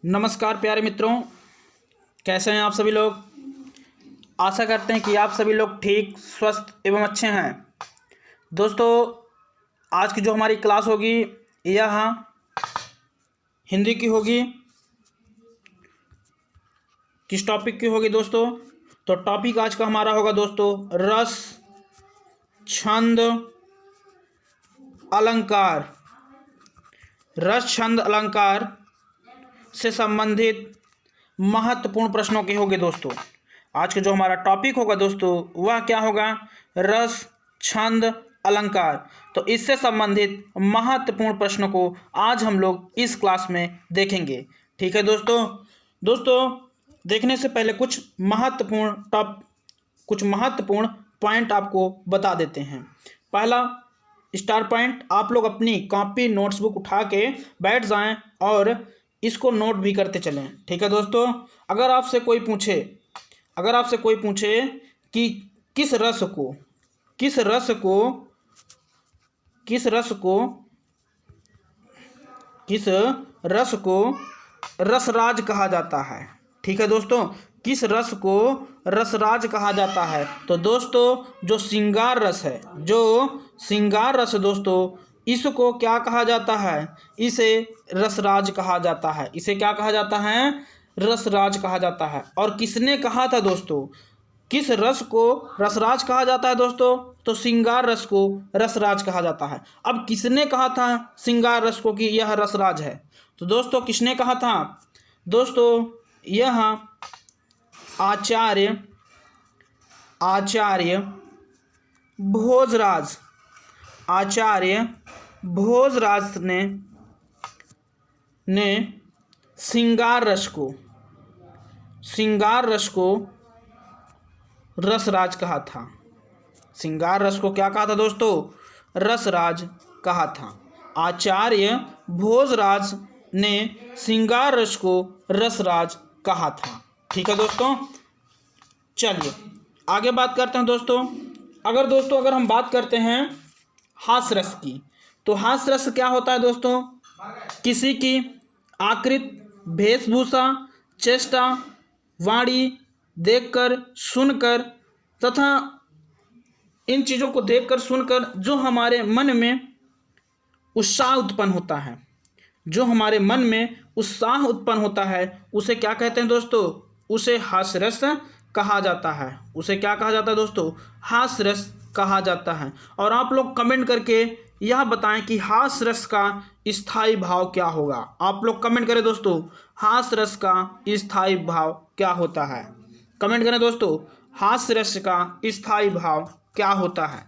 नमस्कार प्यारे मित्रों, कैसे हैं आप सभी लोग। आशा करते हैं कि आप सभी लोग ठीक, स्वस्थ एवं अच्छे हैं। दोस्तों, आज की जो हमारी क्लास होगी यह हिंदी की होगी। किस टॉपिक की होगी दोस्तों? तो टॉपिक आज का हमारा होगा दोस्तों रस, छंद, अलंकार। रस, छंद, अलंकार से संबंधित महत्वपूर्ण प्रश्नों के होंगे दोस्तों। आज का जो हमारा टॉपिक होगा दोस्तों वह क्या होगा? रस, छंद, अलंकार। तो इससे संबंधित महत्वपूर्ण प्रश्नों को आज हम लोग इस क्लास में देखेंगे। ठीक है दोस्तों, देखने से पहले कुछ महत्वपूर्ण पॉइंट आपको बता देते हैं। पहला स्टार पॉइंट, आप लोग अपनी कॉपी नोट्सबुक उठा के बैठ जाएं और इसको नोट भी करते चलें। ठीक है दोस्तों, अगर आपसे कोई पूछे कि किस रस को रसराज कहा जाता है। ठीक है दोस्तों, किस रस को रसराज कहा जाता है? तो दोस्तों जो श्रृंगार रस दोस्तों, इसको क्या कहा जाता है? इसे रसराज कहा जाता है। इसे क्या कहा जाता है? रसराज कहा जाता है। और किसने कहा था दोस्तों? किस रस को रसराज कहा जाता है दोस्तों? तो श्रृंगार रस को रसराज कहा जाता है। अब किसने कहा था श्रृंगार रस को कि यह रसराज है? तो दोस्तों किसने कहा था? दोस्तों यह आचार्य भोजराज ने श्रृंगार रस को रसराज कहा था। श्रृंगार रस को क्या कहा था दोस्तों? रसराज कहा था। आचार्य भोजराज ने श्रृंगार रस को रसराज कहा था। ठीक है दोस्तों, चलिए आगे बात करते हैं दोस्तों। अगर हम बात करते हैं हास्य रस की, तो हास्य रस क्या होता है दोस्तों? किसी की आकृति, वेशभूषा, चेष्टा, वाणी देखकर, सुनकर तथा इन चीज़ों को देखकर, सुनकर जो हमारे मन में उत्साह उत्पन्न होता है, उसे क्या कहते हैं दोस्तों? उसे हास्य रस कहा जाता है। उसे क्या कहा जाता है दोस्तों? हास्य रस कहा जाता है। और आप लोग कमेंट करके यह बताएं कि हास्य रस का स्थायी भाव क्या होगा। आप लोग कमेंट करें दोस्तों, हास्य रस का स्थायी भाव क्या होता है? कमेंट करें दोस्तों, हास्य रस का स्थायी भाव क्या होता है?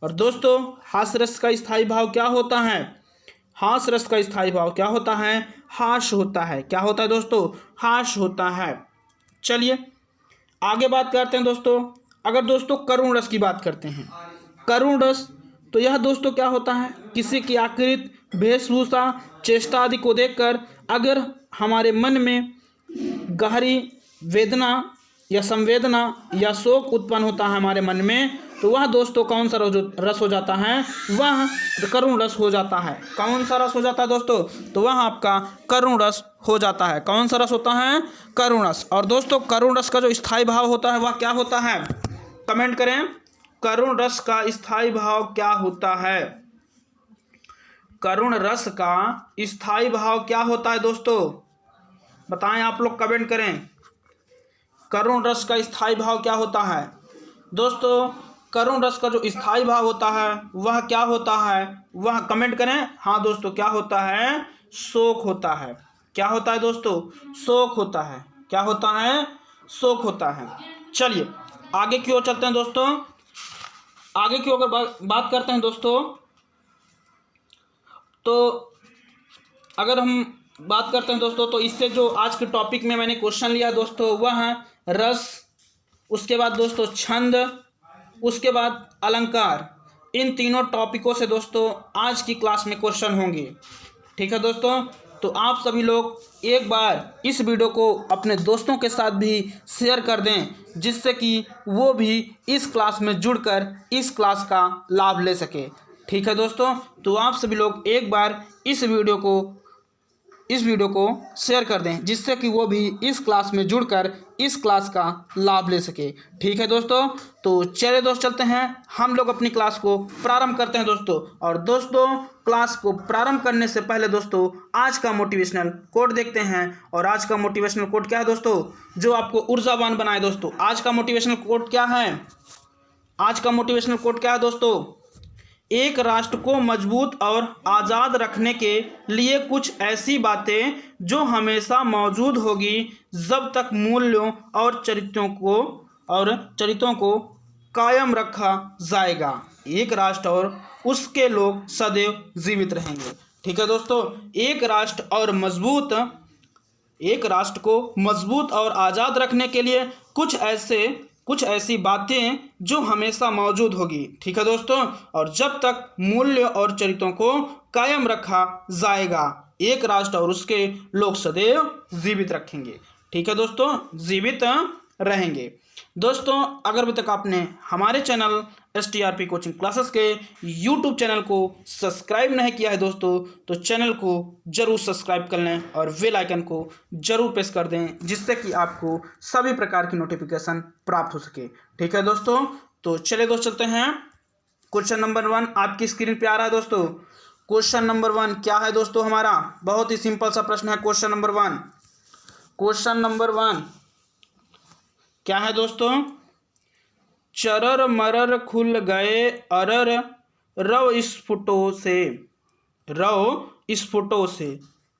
और दोस्तों हास्य रस का स्थायी भाव क्या होता है? हास्य रस का स्थायी भाव क्या होता है? हास्य होता है। क्या होता है दोस्तों? हास्य होता है। चलिए आगे बात करते हैं दोस्तों। अगर दोस्तों करुण रस की बात करते हैं, करुण रस तो यह दोस्तों क्या होता है? किसी की आकृति, वेशभूषा, चेष्टा आदि को देखकर अगर हमारे मन में गहरी वेदना या संवेदना या शोक उत्पन्न होता है हमारे मन में, तो वह दोस्तों कौन सा रस हो जाता है? वह करुण रस हो जाता है। कौन सा रस हो जाता है दोस्तों? तो वह आपका करुण रस हो जाता है। कौन सा रस होता है? करुण रस। और दोस्तों करुण रस का जो स्थायी भाव होता है वह क्या होता है? कमेंट करें, करुण रस का स्थायी भाव क्या होता है? करुण रस का स्थायी भाव क्या होता है दोस्तों? बताएं, आप लोग कमेंट करें। करुण रस का स्थायी भाव क्या होता है? दोस्तों करुण रस का जो स्थायी भाव होता है वह क्या होता है? वह कमेंट करें। हाँ दोस्तों, क्या होता है? शोक होता है। क्या होता है दोस्तों? शोक होता है। क्या होता है? शोक होता है। चलिए आगे की ओर चलते हैं दोस्तों। आगे की ओर बात करते हैं दोस्तों, तो अगर हम बात करते हैं दोस्तों, तो इससे जो आज के टॉपिक में मैंने क्वेश्चन लिया दोस्तों वह है रस, उसके बाद दोस्तों छंद, उसके बाद अलंकार। इन तीनों टॉपिकों से दोस्तों आज की क्लास में क्वेश्चन होंगे। ठीक है दोस्तों, तो आप सभी लोग एक बार इस वीडियो को अपने दोस्तों के साथ भी शेयर कर दें, जिससे कि वो भी इस क्लास में जुड़कर इस क्लास का लाभ ले सके। ठीक है दोस्तों, तो आप सभी लोग एक बार इस वीडियो को इस वीडियो को शेयर कर दें, जिससे कि वो भी इस क्लास में जुड़कर इस क्लास का लाभ ले सके। ठीक है दोस्तों, तो चलिए दोस्त चलते हैं, हम लोग अपनी क्लास को प्रारंभ करते हैं दोस्तों। और दोस्तों क्लास को प्रारंभ करने से पहले दोस्तों आज का मोटिवेशनल कोट देखते हैं। और आज का मोटिवेशनल कोट क्या है दोस्तों, जो आपको ऊर्जावान बनाए। दोस्तों आज का मोटिवेशनल कोट क्या है, आज का मोटिवेशनल कोट क्या है दोस्तों, एक राष्ट्र को मजबूत और आज़ाद रखने के लिए कुछ ऐसी बातें जो हमेशा मौजूद होगी जब तक मूल्यों और चरित्रों को कायम रखा जाएगा। एक राष्ट्र और उसके लोग सदैव जीवित रहेंगे। ठीक है दोस्तों, एक राष्ट्र को मजबूत और आज़ाद रखने के लिए कुछ ऐसी बातें जो हमेशा मौजूद होगी। ठीक है दोस्तों, और जब तक मूल्य और चरित्रों को कायम रखा जाएगा, एक राष्ट्र और उसके लोग सदैव जीवित रखेंगे। ठीक है दोस्तों, जीवित रहेंगे। दोस्तों अगर अभी तक आपने हमारे चैनल STRP कोचिंग क्लासेस के YouTube चैनल को सब्सक्राइब नहीं किया है दोस्तों, तो चैनल को जरूर सब्सक्राइब कर लें और बेल आइकन को जरूर प्रेस कर दें, जिससे कि आपको सभी प्रकार की नोटिफिकेशन प्राप्त हो सके। ठीक है दोस्तों, तो चलिए दोस्त चलते हैं। क्वेश्चन नंबर 1 आपकी स्क्रीन पे आ रहा है दोस्तों। क्वेश्चन नंबर 1 क्या है दोस्तों हमारा, बहुत ही सिंपल सा प्रश्न है। क्वेश्चन नंबर 1 क्या है दोस्तों, चरर मरर खुल गए अरर रव स्फुटों से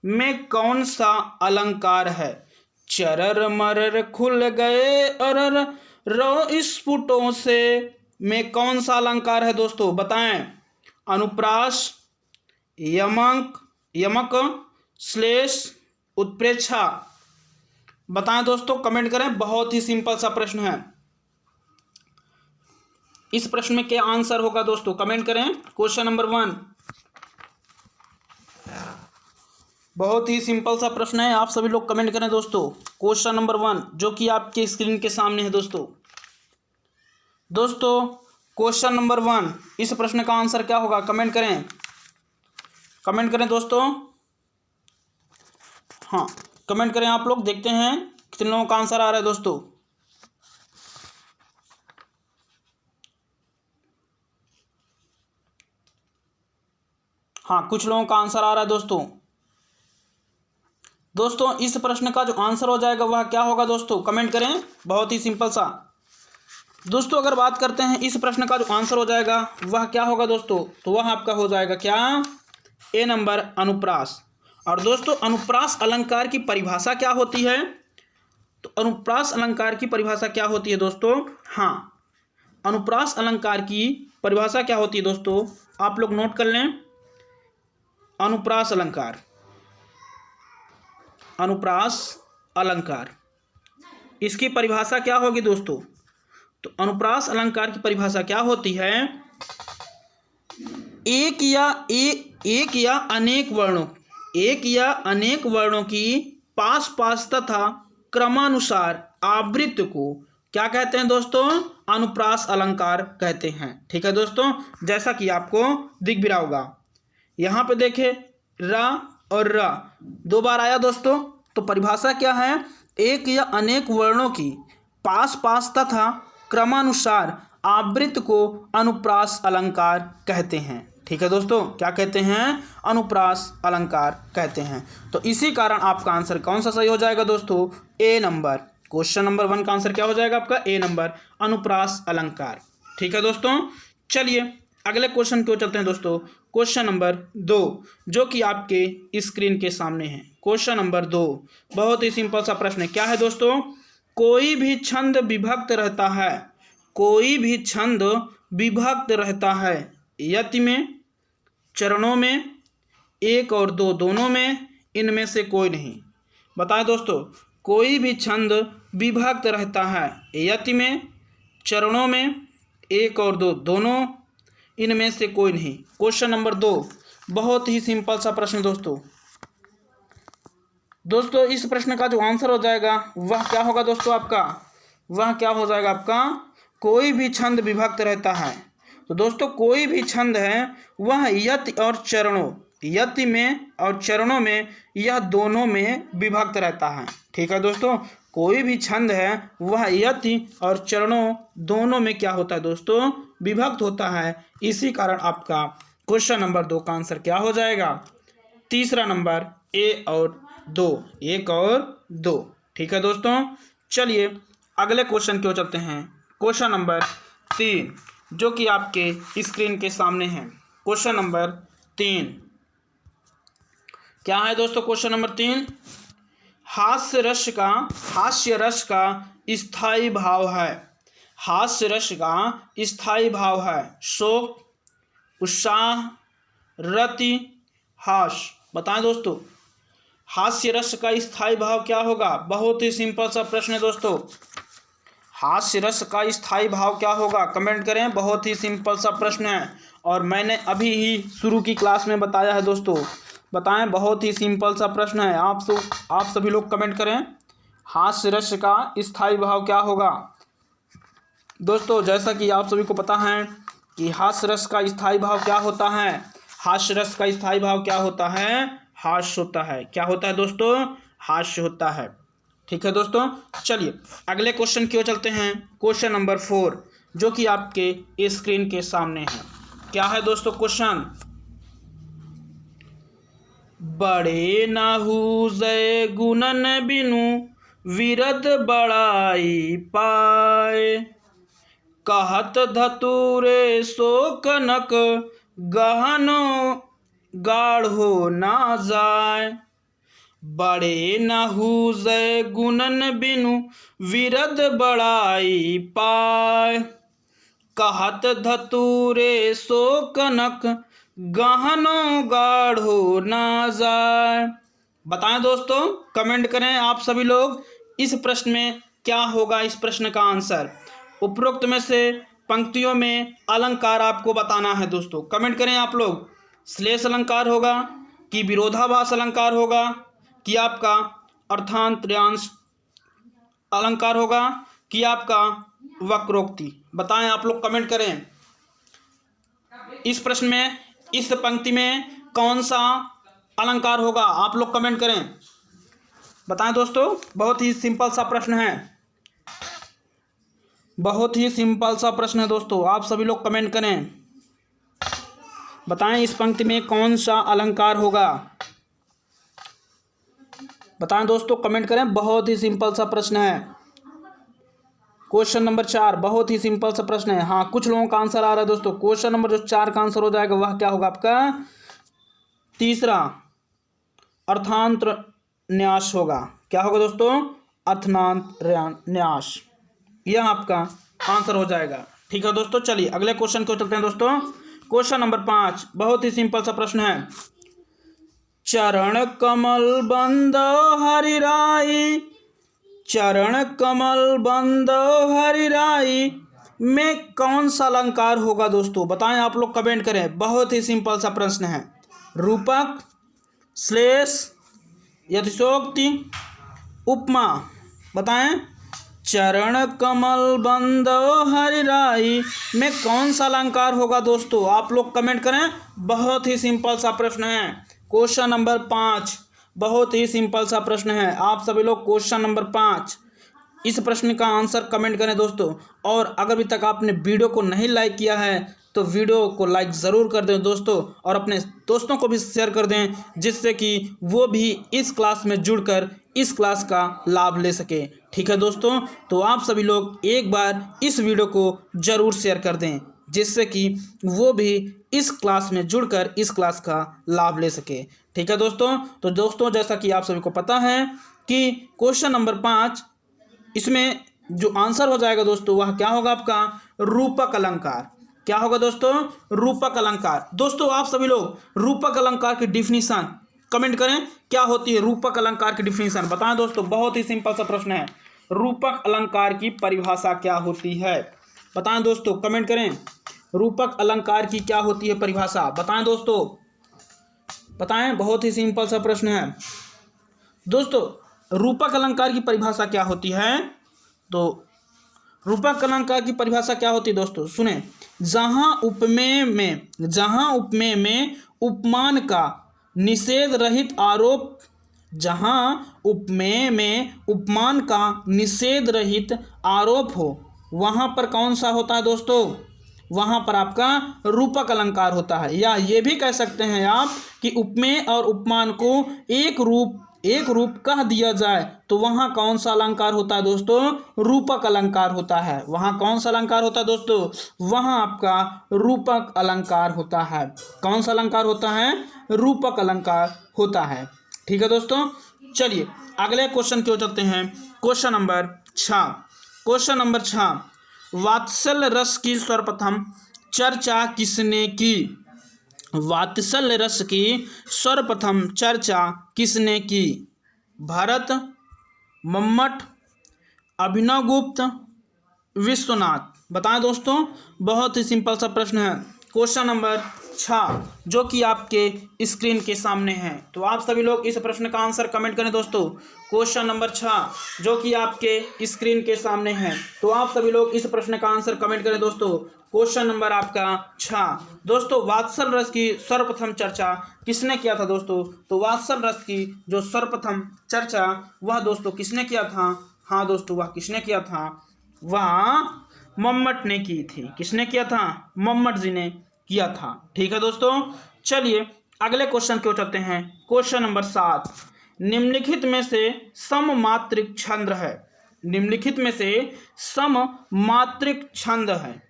में कौन सा अलंकार है। चरर मरर खुल गए अरर रव स्फुटों से में कौन सा अलंकार है दोस्तों, बताएं। अनुप्रास, यमक, श्लेष, उत्प्रेक्षा, बताएं दोस्तों, कमेंट करें। बहुत ही सिंपल सा प्रश्न है। इस प्रश्न में क्या आंसर होगा दोस्तों, कमेंट करें। क्वेश्चन नंबर 1 बहुत ही सिंपल सा प्रश्न है, आप सभी लोग कमेंट करें दोस्तों। क्वेश्चन नंबर 1 जो कि आपके स्क्रीन के सामने है दोस्तों क्वेश्चन नंबर 1 इस प्रश्न का आंसर क्या होगा, कमेंट करें दोस्तों। हाँ कमेंट करें आप लोग, देखते हैं कितने लोगों का आंसर आ रहा है दोस्तों। हाँ कुछ लोगों का आंसर आ रहा है दोस्तों इस प्रश्न का जो आंसर हो जाएगा वह क्या होगा दोस्तों, कमेंट करें। बहुत ही सिंपल सा दोस्तों, अगर बात करते हैं इस प्रश्न का जो आंसर हो जाएगा वह क्या होगा दोस्तों, तो वह आपका हो जाएगा क्या, ए नंबर, अनुप्रास। और दोस्तों अनुप्रास अलंकार की परिभाषा क्या होती है, तो अनुप्रास अलंकार की परिभाषा क्या होती है दोस्तों, हाँ अनुप्रास अलंकार की परिभाषा क्या होती है दोस्तों, आप लोग नोट कर लें। अनुप्रास अलंकार इसकी परिभाषा क्या होगी दोस्तों, तो अनुप्रास अलंकार की परिभाषा क्या होती है, एक या अनेक वर्णों की पास तथा क्रमानुसार आवृत्ति को क्या कहते हैं दोस्तों, अनुप्रास अलंकार कहते हैं। ठीक है दोस्तों, जैसा कि आपको दिख भी रहा होगा, यहाँ पे देखे रा और रा 2 बार आया दोस्तों, तो परिभाषा क्या है, एक या अनेक वर्णों की पास तथा क्रमानुसार आवृत्ति को अनुप्रास अलंकार कहते हैं। ठीक है दोस्तों, क्या कहते हैं, अनुप्रास अलंकार कहते हैं। तो इसी कारण आपका आंसर कौन सा सही हो जाएगा दोस्तों, ए नंबर। क्वेश्चन नंबर 1 का आंसर क्या हो जाएगा आपका, ए नंबर, अनुप्रास अलंकार। ठीक है दोस्तों, चलिए अगले क्वेश्चन को चलते हैं दोस्तों। क्वेश्चन नंबर 2 जो कि आपके स्क्रीन के सामने है। क्वेश्चन नंबर 2 बहुत ही सिंपल सा प्रश्न है। क्या है दोस्तों, कोई भी छंद विभक्त रहता है यति में, चरणों में, 1 और 2 दोनों में, इनमें से कोई नहीं। बताएं दोस्तों, कोई भी छंद विभक्त रहता है यति में, चरणों में, 1 और 2 दोनों, इनमें से कोई नहीं। क्वेश्चन नंबर 2 बहुत ही सिंपल सा प्रश्न दोस्तों इस प्रश्न का जो आंसर हो जाएगा वह क्या होगा दोस्तों आपका, वह क्या हो जाएगा आपका, कोई भी छंद विभक्त रहता है। तो दोस्तों कोई भी छंद है वह यति और चरणों यति में और चरणों में, यह दोनों में विभक्त रहता है। ठीक है दोस्तों, कोई भी छंद है वह यति और चरणों दोनों में क्या होता है दोस्तों, विभक्त होता है। इसी कारण आपका क्वेश्चन नंबर 2 का आंसर क्या हो जाएगा, तीसरा नंबर ए और 2, 1 और 2। ठीक है दोस्तों, चलिए अगले क्वेश्चन की ओर चलते हैं। क्वेश्चन नंबर 3 जो कि आपके स्क्रीन के सामने है। क्वेश्चन नंबर 3 क्या है दोस्तों, क्वेश्चन नंबर 3, हास्य रस का स्थायी भाव है। हास्य रस का स्थायी भाव है शोक, उत्साह, रति, हास। बताएं दोस्तों, हास्य रस का स्थायी भाव क्या होगा। बहुत ही सिंपल सा प्रश्न है दोस्तों, हास्य रस का स्थायी भाव क्या होगा, कमेंट करें। बहुत ही सिंपल सा प्रश्न है और मैंने अभी ही शुरू की क्लास में बताया है दोस्तों। बताएं, बहुत ही सिंपल सा प्रश्न है। आप सभी लोग कमेंट करें, हास्य रस का स्थायी भाव क्या होगा। दोस्तों जैसा कि आप सभी को पता है कि हास्य रस का स्थायी भाव क्या होता है। हास्य रस का स्थायी भाव क्या होता है, हास्य होता है। क्या होता है दोस्तों, हास्य होता है। ठीक है दोस्तों, चलिए अगले क्वेश्चन की ओर चलते हैं। क्वेश्चन नंबर 4 जो कि आपके स्क्रीन के सामने है। क्या है दोस्तों क्वेश्चन, बड़े नाहुजय गुणन बिनु विरद बड़ाई पाए, कहत धतुरे सो कनक गहनो गाढ़ो ना जाए। बड़े नाहुजय गुणन बिनु विरद बड़ाई पाए, कहत धतुरे सो कनक गहनो गाढ़ो ना जाए। बताएं दोस्तों, कमेंट करें आप सभी लोग, इस प्रश्न में क्या होगा इस प्रश्न का आंसर। उपरोक्त में से पंक्तियों में अलंकार आपको बताना है दोस्तों। कमेंट करें आप लोग, श्लेष अलंकार होगा कि विरोधाभास अलंकार होगा कि आपका अर्थांतर्यांश अलंकार होगा कि आपका वक्रोक्ति। बताएं आप लोग, कमेंट करें इस प्रश्न में, इस पंक्ति में कौन सा अलंकार होगा। आप लोग कमेंट करें, बताएं दोस्तों। बहुत ही सिंपल सा प्रश्न है, बहुत ही सिंपल सा प्रश्न है दोस्तों। आप सभी लोग कमेंट करें, बताएं इस पंक्ति में कौन सा अलंकार होगा। बताएं दोस्तों, कमेंट करें। बहुत ही सिंपल सा प्रश्न है। क्वेश्चन नंबर 4 बहुत ही सिंपल सा प्रश्न है। हाँ, कुछ लोगों का आंसर आ रहा है दोस्तों। क्वेश्चन नंबर जो 4 का आंसर हो जाएगा वह क्या होगा आपका, तीसरा अर्थांतर न्यास होगा। क्या होगा दोस्तों, अर्थांतर न्यास, यह आपका आंसर हो जाएगा। ठीक है दोस्तों, चलिए अगले क्वेश्चन को चलते हैं दोस्तों। क्वेश्चन नंबर 5 बहुत ही सिंपल सा प्रश्न है। चरण कमल बंदो हरिराई, चरण कमल बंदो हरिराई में कौन सा अलंकार होगा दोस्तों। बताएं आप लोग, कमेंट करें। बहुत ही सिंपल सा प्रश्न है। रूपक, श्लेष, यतिशोक्ति, उपमा। बताएं, चरण कमल बंदो हरिराई में कौन सा अलंकार होगा दोस्तों। आप लोग कमेंट करें। बहुत ही सिंपल सा प्रश्न है। क्वेश्चन नंबर 5 बहुत ही सिंपल सा प्रश्न है। आप सभी लोग क्वेश्चन नंबर 5 इस प्रश्न का आंसर कमेंट करें दोस्तों। और अगर अभी तक आपने वीडियो को नहीं लाइक किया है तो वीडियो को लाइक ज़रूर कर दें दोस्तों, और अपने दोस्तों को भी शेयर कर दें, जिससे कि वो भी इस क्लास में जुड़कर इस क्लास का लाभ ले सके। ठीक है दोस्तों, तो आप सभी लोग एक बार इस वीडियो को ज़रूर शेयर कर दें, जिससे कि वो भी इस क्लास में जुड़कर इस क्लास का लाभ ले सके। ठीक है दोस्तों, तो दोस्तों जैसा कि आप सभी को पता है कि क्वेश्चन नंबर 5 इसमें जो आंसर हो जाएगा दोस्तों वह क्या होगा आपका, रूपक अलंकार। क्या होगा दोस्तों, रूपक अलंकार। दोस्तों आप सभी लोग रूपक अलंकार की डिफिनीशन कमेंट करें, क्या होती है रूपक अलंकार की डिफिनीशन। बताएं दोस्तों, बहुत ही सिंपल सा प्रश्न है। रूपक अलंकार की परिभाषा क्या होती है। बताएं दोस्तों, कमेंट करें। रूपक अलंकार की क्या होती है परिभाषा। बताएं दोस्तों, बताएं। बहुत ही सिंपल सा प्रश्न है दोस्तों। रूपक अलंकार की परिभाषा क्या होती है, तो रूपक अलंकार की परिभाषा क्या होती है दोस्तों, सुने। जहां उपमेय में उपमान का निषेध रहित आरोप, जहां उपमेय में उपमान का निषेध रहित आरोप हो वहां पर कौन सा होता है दोस्तों? वहां पर आपका रूपक अलंकार होता है। या ये भी कह सकते हैं आप कि उपमेय और उपमान को एक रूप कह दिया जाए तो वहां कौन सा अलंकार होता है दोस्तों? रूपक अलंकार होता है। वहां कौन सा अलंकार होता है दोस्तों? वहां आपका रूपक अलंकार होता है। कौन सा अलंकार होता है? रूपक अलंकार होता है। ठीक है दोस्तों, चलिए अगले क्वेश्चन की ओर चलते हैं। Question number 6। क्वेश्चन नंबर 6, वात्सल्य रस की सर्वप्रथम चर्चा किसने की? वात्सल्य रस की सर्वप्रथम चर्चा किसने की? भरत, मम्मट, अभिनवगुप्त, विश्वनाथ। बताएं दोस्तों, बहुत ही सिंपल सा प्रश्न है। क्वेश्चन नंबर 6 जो कि आपके स्क्रीन के सामने है, तो आप सभी लोग इस प्रश्न का आंसर कमेंट करें दोस्तों। क्वेश्चन नंबर 6 जो कि आपके स्क्रीन के सामने है, तो आप सभी लोग इस प्रश्न का आंसर कमेंट करें दोस्तों। क्वेश्चन नंबर आपका 6 दोस्तों, वात्सल्य रस की सर्वप्रथम चर्चा किसने किया था दोस्तों? तो वात्सल्य रस की जो सर्वप्रथम चर्चा वह दोस्तों किसने किया था? हाँ दोस्तों, वह किसने किया था? वह मम्मट ने की थी। किसने किया था? मम्मट जी ने किया था। ठीक है दोस्तों, चलिए अगले क्वेश्चन की ओर चलते हैं। क्वेश्चन नंबर 7, निम्नलिखित में से सममात्रिक छंद है। निम्नलिखित में से सममात्रिक छंद है,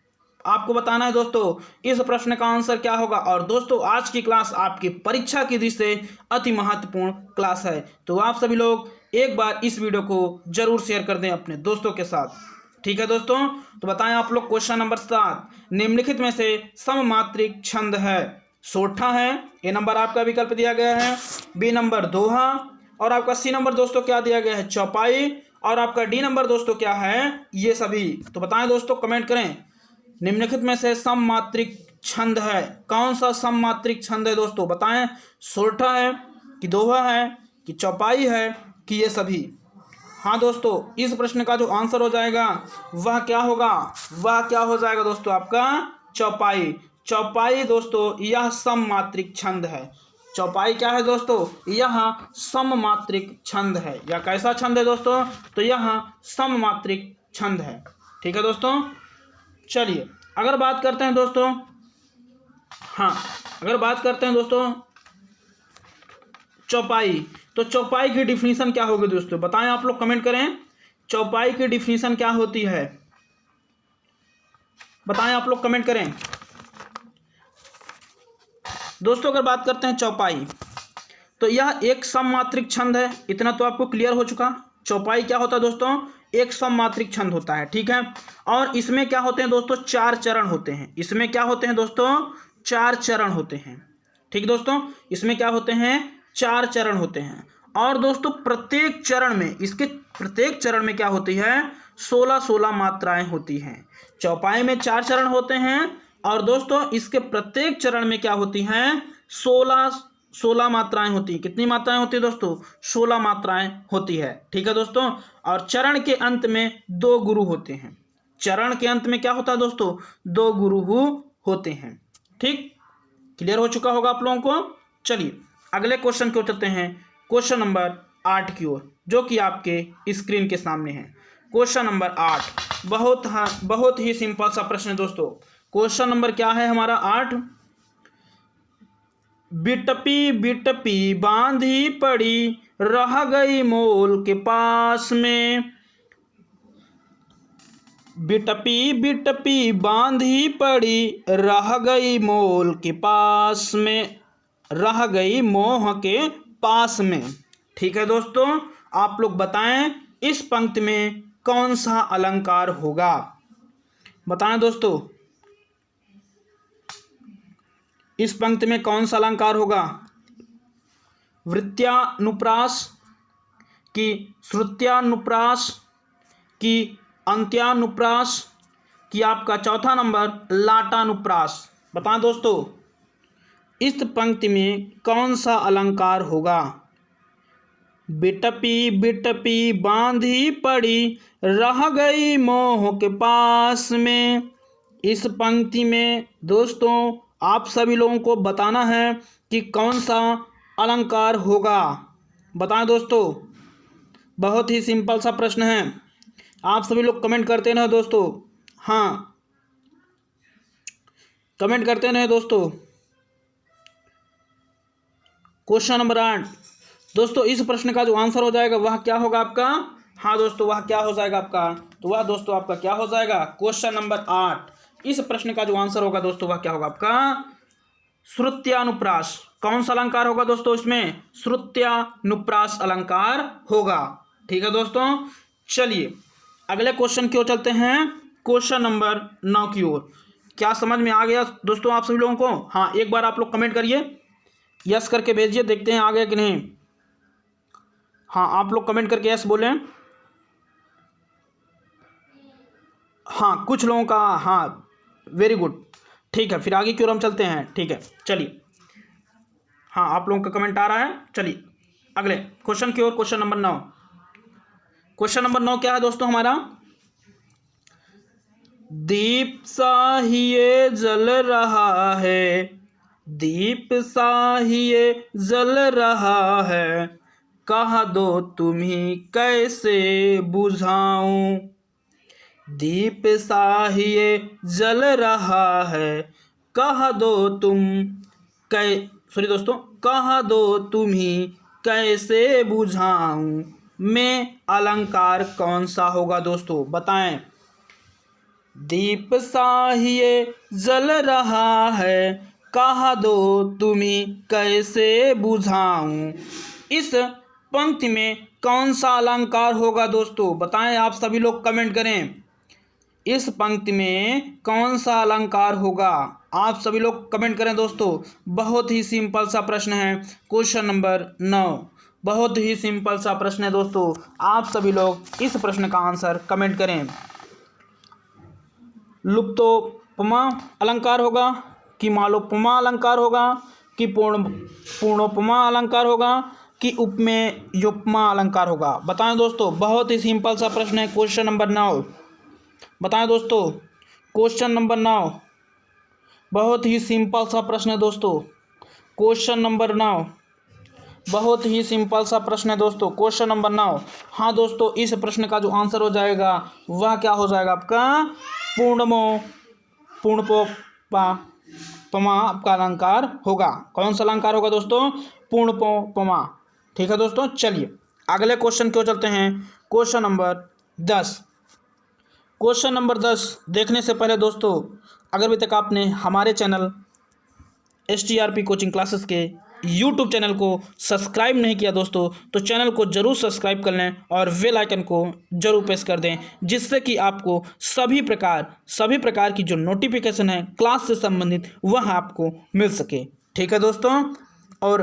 आपको बताना है दोस्तों इस प्रश्न का आंसर क्या होगा। और दोस्तों आज की क्लास आपकी परीक्षा की दृष्टि से अति महत्वपूर्ण क्लास है, तो आप सभी लोग एक बार इस वीडियो को जरूर शेयर कर दें अपने दोस्तों के साथ। ठीक है दोस्तों, तो बताएं आप लोग क्वेश्चन नंबर 7, निम्नलिखित में से सममात्रिक छंद है। सोठा है, ए नंबर आपका विकल्प दिया गया है, बी नंबर दोहा, और आपका सी नंबर दोस्तों क्या दिया गया है? चौपाई, और आपका डी नंबर दोस्तों क्या है? ये सभी। तो बताएं दोस्तों, कमेंट करें, निम्नलिखित में से सममात्रिक छंद है, कौन सा सममात्रिक छंद है दोस्तों? बताएं, सोठा है कि दोहा है कि चौपाई है कि ये सभी? हाँ दोस्तों, इस प्रश्न का जो आंसर हो जाएगा वह क्या होगा? वह क्या हो जाएगा दोस्तों? आपका चौपाई। चौपाई दोस्तों यह सममात्रिक छंद है। चौपाई क्या है दोस्तों? यह सममात्रिक छंद है। यह कैसा छंद है दोस्तों? तो यह सममात्रिक छंद है। ठीक है दोस्तों, चलिए अगर बात करते हैं दोस्तों, हाँ अगर बात करते हैं दोस्तों चौपाई, तो चौपाई की डिफिनीशन क्या होगी दोस्तों? बताएं आप लोग, कमेंट करें, चौपाई की डिफिनीशन क्या होती है? बताएं आप लोग, कमेंट करें दोस्तों। अगर बात करते हैं चौपाई, तो यह एक सममात्रिक छंद है। इतना तो आपको क्लियर हो चुका। चौपाई क्या होता है दोस्तों? एक सममात्रिक छंद होता है। ठीक है, और इसमें क्या होते हैं दोस्तों? 4 चरण होते हैं। इसमें क्या होते हैं दोस्तों? 4 चरण होते हैं। ठीक दोस्तों, इसमें क्या होते हैं? 4 चरण होते हैं। और दोस्तों प्रत्येक चरण में, इसके प्रत्येक चरण में क्या होती है? 16-16 मात्राएं होती हैं। चौपाई में 4 चरण होते हैं, और दोस्तों इसके प्रत्येक चरण में क्या होती हैं? 16 मात्राएं होती हैं। कितनी मात्राएं होती है दोस्तों? 16 मात्राएं होती है। ठीक है दोस्तों, और चरण के अंत में 2 गुरु होते हैं। चरण के अंत में क्या होता है दोस्तों? 2 गुरु होते हैं। ठीक, क्लियर हो चुका होगा आप लोगों को। चलिए अगले क्वेश्चन की ओर चलते हैं। क्वेश्चन नंबर 8 की ओर, जो कि आपके स्क्रीन के सामने है। क्वेश्चन नंबर 8 बहुत ही सिंपल सा प्रश्न है दोस्तों। क्वेश्चन नंबर क्या है हमारा? 8, बिटपी बिटपी बांधी पड़ी रह गई मोल के पास में। बिटपी बिटपी बांधी पड़ी रह गई मोल के पास में, रह गई मोह के पास में। ठीक है दोस्तों, आप लोग बताएं इस पंक्ति में कौन सा अलंकार होगा? बताएं दोस्तों, इस पंक्ति में कौन सा अलंकार होगा? वृत्यानुप्रास की श्रुत्यानुप्रास की अंत्यानुप्रास की आपका चौथा नंबर लाटानुप्रास। बताएं दोस्तों, इस पंक्ति में कौन सा अलंकार होगा? बिटपी बिटपी बांधी पड़ी रह गई मोह के पास में। इस पंक्ति में दोस्तों आप सभी लोगों को बताना है कि कौन सा अलंकार होगा? बताएं दोस्तों। बहुत ही सिंपल सा प्रश्न है। आप सभी लोग कमेंट करते ना दोस्तों। हाँ, कमेंट करते रहे दोस्तों। क्वेश्चन नंबर 8 दोस्तों, इस प्रश्न का जो आंसर हो जाएगा वह क्या होगा आपका? हाँ दोस्तों, वह क्या हो जाएगा आपका? तो वह दोस्तों आपका क्या हो जाएगा? क्वेश्चन नंबर 8 इस प्रश्न का जो आंसर होगा दोस्तों वह क्या होगा आपका? श्रुत्यानुप्रास। कौन सा अलंकार होगा दोस्तों इसमें? श्रुत्यानुप्रास अलंकार होगा। ठीक है दोस्तों, चलिए अगले क्वेश्चन की ओर चलते हैं। क्वेश्चन नंबर 9 की ओर। क्या समझ में आ गया दोस्तों आप सभी लोगों को? हाँ, एक बार आप लोग कमेंट करिए, यस करके भेजिए, देखते हैं आ गया कि नहीं। हाँ, आप लोग कमेंट करके यस बोलें। हाँ, कुछ लोगों का हाँ, वेरी गुड। ठीक है, फिर आगे की ओर हम चलते हैं। ठीक है, चलिए। हाँ, आप लोगों का कमेंट आ रहा है। चलिए अगले क्वेश्चन की ओर। Question number 9। क्वेश्चन नंबर 9 क्या है दोस्तों हमारा? दीप सा ही ये जल रहा है, दीप सा ही ये जल रहा है, कह दो तुम ही कैसे बुझाऊं। दीप सा ही ये जल रहा है, कह दो तुम कै सॉरी दोस्तों, कह दो तुम ही कैसे बुझाऊं। में अलंकार कौन सा होगा दोस्तों? बताएं। दीप सा ही ये जल रहा है, कह दो तुम्ही कैसे बुझाऊं। इस पंक्ति में कौन सा अलंकार होगा दोस्तों? बताएं, आप सभी लोग कमेंट करें। इस पंक्ति में कौन सा अलंकार होगा? आप सभी लोग कमेंट करें दोस्तों। बहुत ही सिंपल सा प्रश्न है। क्वेश्चन नंबर 9 बहुत ही सिंपल सा प्रश्न है दोस्तों। आप सभी लोग इस प्रश्न का आंसर कमेंट करें। लुप्तोपमा अलंकार होगा कि मालोपमा अलंकार होगा कि पूर्णोपमा अलंकार होगा कि उपमेय योपमा अलंकार होगा? बताएं दोस्तों। बहुत ही सिंपल सा प्रश्न है। क्वेश्चन नंबर 9 बताएं दोस्तों। क्वेश्चन नंबर 9 बहुत ही सिंपल सा प्रश्न है दोस्तों। क्वेश्चन नंबर 9 बहुत ही सिंपल सा प्रश्न है दोस्तों। Question number 9। हाँ दोस्तों, इस प्रश्न का जो आंसर हो जाएगा वह क्या हो जाएगा आपका? पूर्णपोपमा का अलंकार होगा। कौन सा अलंकार होगा दोस्तों? पूर्णपोपमा। ठीक है दोस्तों, चलिए अगले क्वेश्चन की ओर चलते हैं। Question number 10। क्वेश्चन नंबर 10 देखने से पहले दोस्तों, अगर अभी तक आपने हमारे चैनल STRP कोचिंग क्लासेस के YouTube चैनल को सब्सक्राइब नहीं किया दोस्तों, तो चैनल को जरूर सब्सक्राइब कर लें और बेल आइकन को जरूर प्रेस कर दें, जिससे कि आपको सभी प्रकार की जो नोटिफिकेशन है क्लास से संबंधित वह आपको मिल सके। ठीक है दोस्तों, और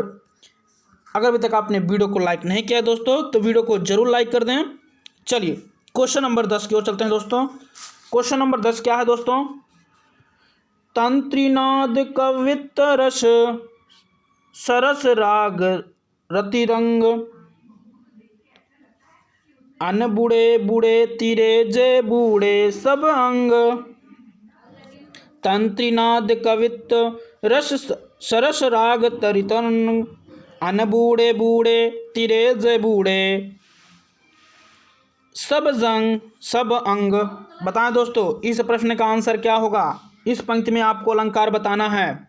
अगर अभी तक आपने वीडियो को लाइक नहीं किया दोस्तों, तो वीडियो को जरूर लाइक कर दें। चलिए क्वेश्चन नंबर 10 की ओर चलते हैं दोस्तों। क्वेश्चन नंबर 10 क्या है दोस्तों? तंत्रीनाद कवित्त रस सरस राग रतिरंग, अन बूढ़े बूढ़े तीरे जय बूढ़े सब अंग। तंत्रीनाद कवित्त रस सरस राग तरितरंग, अन बूढ़े बूढ़े तीरे जय बूढ़े सब अंग। बताएं दोस्तों, इस प्रश्न का आंसर क्या होगा? इस पंक्ति में आपको अलंकार बताना है।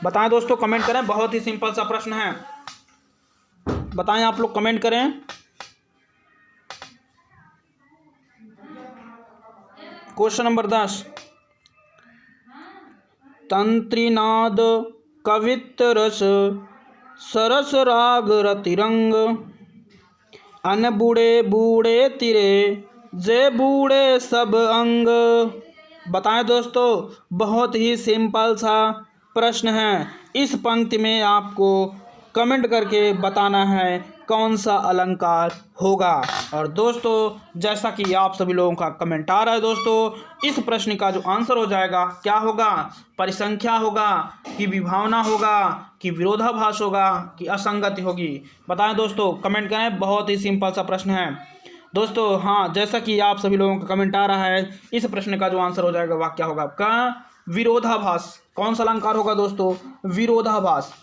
बताएं दोस्तों, कमेंट करें। बहुत ही सिंपल सा प्रश्न है। बताएं, आप लोग कमेंट करें। Question number 10। तंत्रीनाद कवित्त रस सरस राग रतिरंग, अन बूढ़े बूढ़े तिरे जय बूढ़े सब अंग। बताएं दोस्तों, बहुत ही सिंपल सा प्रश्न है। इस पंक्ति में आपको कमेंट करके बताना है कौन सा अलंकार होगा। और दोस्तों, जैसा कि आप सभी लोगों का कमेंट आ रहा है दोस्तों, इस प्रश्न का जो आंसर हो जाएगा क्या होगा? परिसंख्या होगा कि विभावना होगा कि विरोधाभास होगा कि असंगति होगी? बताएं दोस्तों, कमेंट करें। बहुत ही सिंपल सा प्रश्न है दोस्तों। हाँ, जैसा कि आप सभी लोगों का कमेंट आ रहा है, इस प्रश्न का जो आंसर हो जाएगा वह क्या होगा आपका? विरोधाभास। कौन सा अलंकार होगा दोस्तों? विरोधाभास।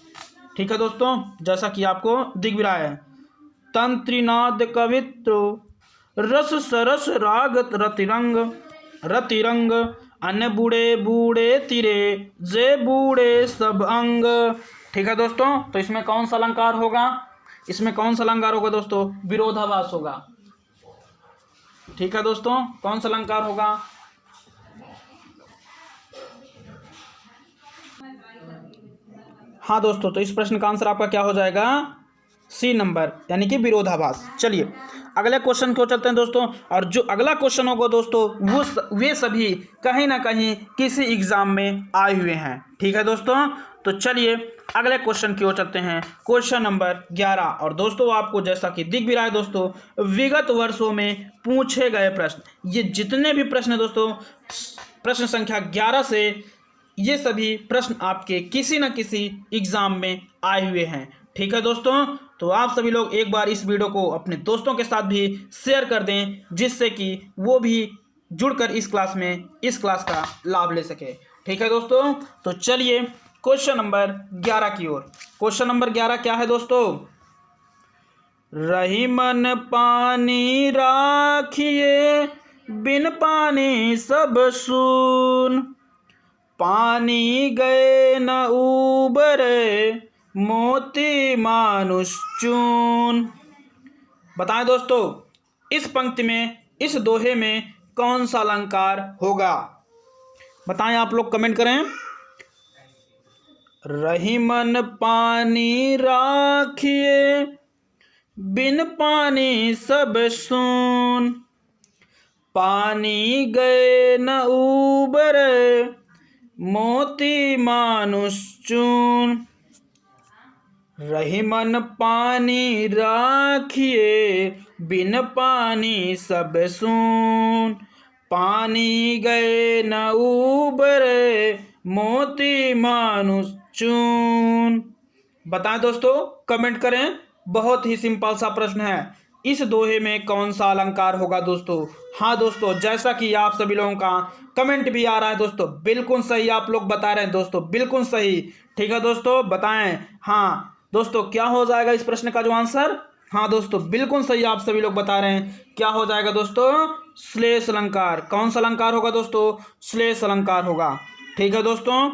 ठीक है दोस्तों, जैसा कि आपको दिख भी रहा है। तंत्रिनाद कवित्व रस सरस राग रतिरंग रतिरंग, अन्य बूढ़े बूढ़े तिरे जे बूढ़े सब अंग। ठीक है दोस्तों, तो इसमें कौन सा अलंकार होगा? इसमें कौन सा अलंकार होगा दोस्तों? विरोधाभास होगा। ठीक है दोस्तों, कौन सा अलंकार होगा? हाँ दोस्तों, तो इस प्रश्न का आंसर आपका क्या हो जाएगा? सी नंबर, यानी कि विरोधाभास। चलिए अगले क्वेश्चन को चलते हैं दोस्तों। और जो अगला क्वेश्चन होगा दोस्तों वे सभी कहीं ना कहीं किसी एग्जाम में आए हुए हैं। ठीक है दोस्तों, तो चलिए अगले क्वेश्चन की ओर चलते हैं। Question number 11। और दोस्तों आपको जैसा कि दिख भी रहा है दोस्तों, विगत वर्षों में पूछे गए प्रश्न, ये जितने भी प्रश्न है दोस्तों, प्रश्न संख्या 11 से ये सभी प्रश्न आपके किसी न किसी एग्जाम में आए हुए हैं। ठीक है दोस्तों, तो आप सभी लोग एक बार इस वीडियो को अपने दोस्तों के साथ भी शेयर कर दें, जिससे कि वो भी जुड़कर इस क्लास का लाभ ले सके। ठीक है दोस्तों, तो चलिए क्वेश्चन नंबर 11 की ओर। क्वेश्चन नंबर 11 क्या है दोस्तों? रही मन पानी राखिए, बिन पानी सब सून, पानी गए न उबरे, मोती मानुष चून। बताएं दोस्तों, इस पंक्ति में, इस दोहे में कौन सा अलंकार होगा? बताएं, आप लोग कमेंट करें। रही मन पानी राखिए, बिन पानी सब सून, पानी गए न उबरे, मोती मानुष चून। रही मन पानी राखिए, बिन पानी सब सून, पानी गए न उबरे, मोती मानुष चून। बताएं दोस्तों, कमेंट करें। बहुत ही सिंपल सा प्रश्न है। इस दोहे में कौन सा अलंकार होगा दोस्तों? हाँ दोस्तों, जैसा कि आप सभी लोगों का कमेंट भी आ रहा है दोस्तों, बिल्कुल सही आप लोग बता रहे हैं दोस्तों, बिल्कुल सही। ठीक है दोस्तों, बताएं। हाँ दोस्तों, क्या हो जाएगा इस प्रश्न का जो आंसर? हाँ दोस्तों, बिल्कुल सही आप सभी लोग बता रहे हैं। क्या हो जाएगा दोस्तों? श्लेष अलंकार। कौन सा अलंकार होगा दोस्तों? श्लेष अलंकार होगा। ठीक है दोस्तों,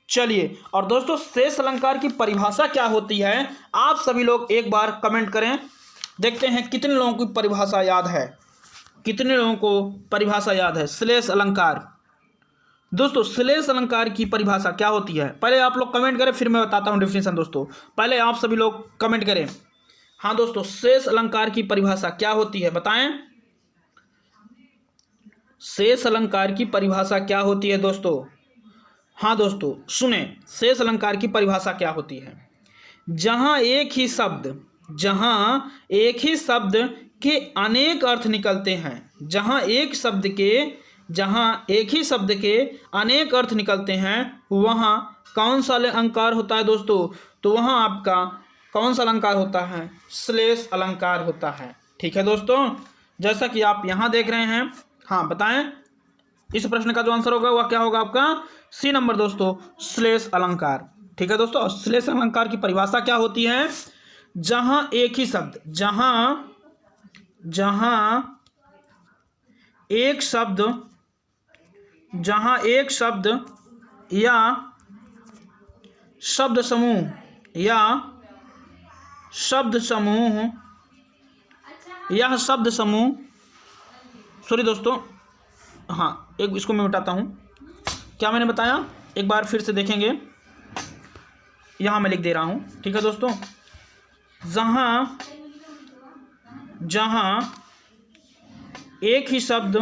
चलिए। और दोस्तों श्लेष अलंकार की परिभाषा क्या होती है, आप सभी लोग एक बार कमेंट करें। देखते हैं कितने लोगों को परिभाषा याद है, कितने लोगों को परिभाषा याद है श्लेष अलंकार। दोस्तों श्लेष अलंकार की परिभाषा क्या होती है, पहले आप लोग कमेंट करें, फिर मैं बताता हूं डेफिनेशन। दोस्तों पहले आप सभी लोग कमेंट करें। हाँ दोस्तों, श्लेष अलंकार की परिभाषा क्या होती है, बताएं। श्लेष अलंकार की परिभाषा क्या होती है दोस्तों? हाँ दोस्तों सुने, श्लेष अलंकार की परिभाषा क्या होती है? जहां एक ही शब्द के अनेक अर्थ निकलते हैं, जहां एक ही शब्द के अनेक अर्थ निकलते हैं, वहां कौन सा अलंकार होता है दोस्तों? तो वहां आपका कौन सा अलंकार होता है? श्लेष अलंकार होता है। ठीक है दोस्तों, जैसा कि आप यहां देख रहे हैं। हाँ बताएं, इस प्रश्न का जो आंसर होगा वह क्या होगा आपका? सी नंबर दोस्तों, श्लेष अलंकार। ठीक है दोस्तों, श्लेष अलंकार की परिभाषा क्या होती है? जहां एक ही शब्द, जहां एक शब्द या शब्द समूह सॉरी दोस्तों, हाँ एक इसको मैं मिटाता हूँ। क्या मैंने बताया, एक बार फिर से देखेंगे, यहाँ मैं लिख दे रहा हूँ। ठीक है दोस्तों, जहाँ एक ही शब्द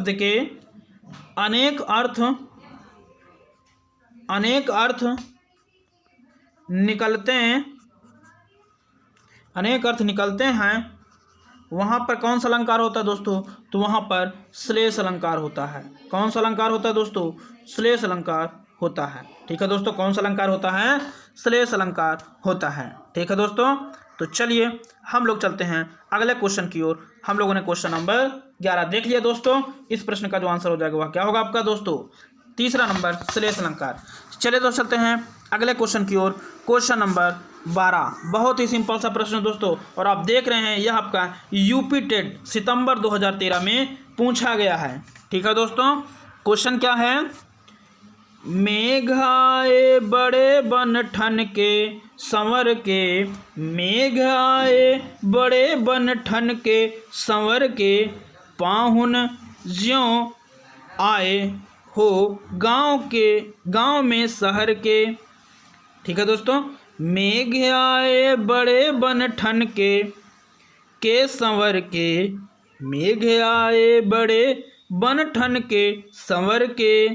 के अनेक अर्थ निकलते हैं, वहाँ पर कौन सा अलंकार होता है दोस्तों? तो वहाँ पर श्लेष अलंकार होता है। कौन सा अलंकार होता है दोस्तों? श्लेष अलंकार होता है। ठीक है दोस्तों, कौन सा अलंकार होता है? श्लेष अलंकार होता है। ठीक है दोस्तों, तो चलिए हम लोग चलते हैं अगले क्वेश्चन की ओर। हम लोगों ने क्वेश्चन नंबर 11 देख लिया दोस्तों। इस प्रश्न का जो आंसर हो जाएगा वह क्या होगा आपका दोस्तों? तीसरा नंबर श्लेष अलंकार। चलिए दोस्तों चलते हैं अगले क्वेश्चन की ओर। क्वेश्चन नंबर 12 बहुत ही सिंपल सा प्रश्न दोस्तों, और आप देख रहे हैं यह आपका यूपी टेट सितंबर 2013 में पूछा गया है। ठीक है दोस्तों, क्वेश्चन क्या है? मेघ आए बड़े बन ठन के संवर के, मेघ आए बड़े बन ठन के संवर के, पाहुन ज्यों आए हो गांव में शहर के। ठीक है दोस्तों, मेघ आए बड़े बन ठन के संवर के, मेघ आए बड़े बन ठन के संवर के,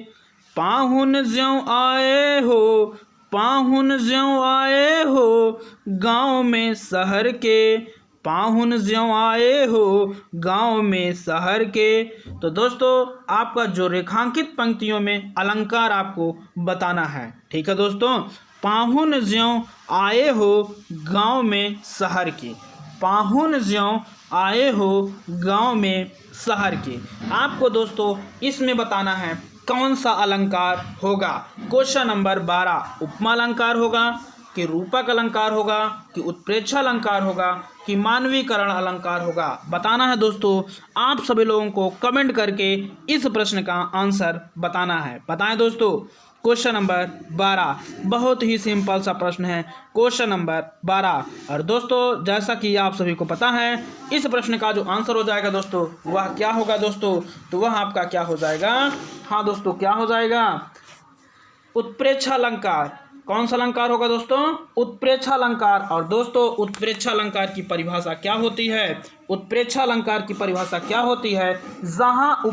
पाहुन ज्यों आए हो, पाहुन ज्यों आए हो गांव में शहर के, पाहुन ज्यों आए हो गांव में शहर के। तो दोस्तों आपका जो रेखांकित पंक्तियों में अलंकार आपको बताना है। ठीक है दोस्तों, पाहुन ज्यों आए हो गांव में शहर के, पाहुन ज्यों आए हो गांव में शहर के। आपको दोस्तों इसमें बताना है कौन सा अलंकार होगा। क्वेश्चन नंबर 12 उपमा अलंकार होगा कि रूपक अलंकार होगा कि उत्प्रेक्षा अलंकार होगा कि मानवीकरण अलंकार होगा, बताना है दोस्तों। आप सभी लोगों को कमेंट करके इस प्रश्न का आंसर बताना है। बताएं दोस्तों। क्वेश्चन नंबर 12 बहुत ही सिंपल सा प्रश्न है, क्वेश्चन नंबर 12। और दोस्तों जैसा कि आप सभी को पता है इस प्रश्न का जो आंसर हो जाएगा दोस्तों वह क्या होगा दोस्तों? तो वह आपका क्या हो जाएगा? हाँ दोस्तों, क्या हो जाएगा? उत्प्रेक्षा अलंकार। कौन सा अलंकार होगा दोस्तों? उत्प्रेक्षा अलंकार। और दोस्तों उत्प्रेक्षा अलंकार की परिभाषा क्या होती है? उत्प्रेक्षा अलंकार की परिभाषा क्या होती है? जहाँ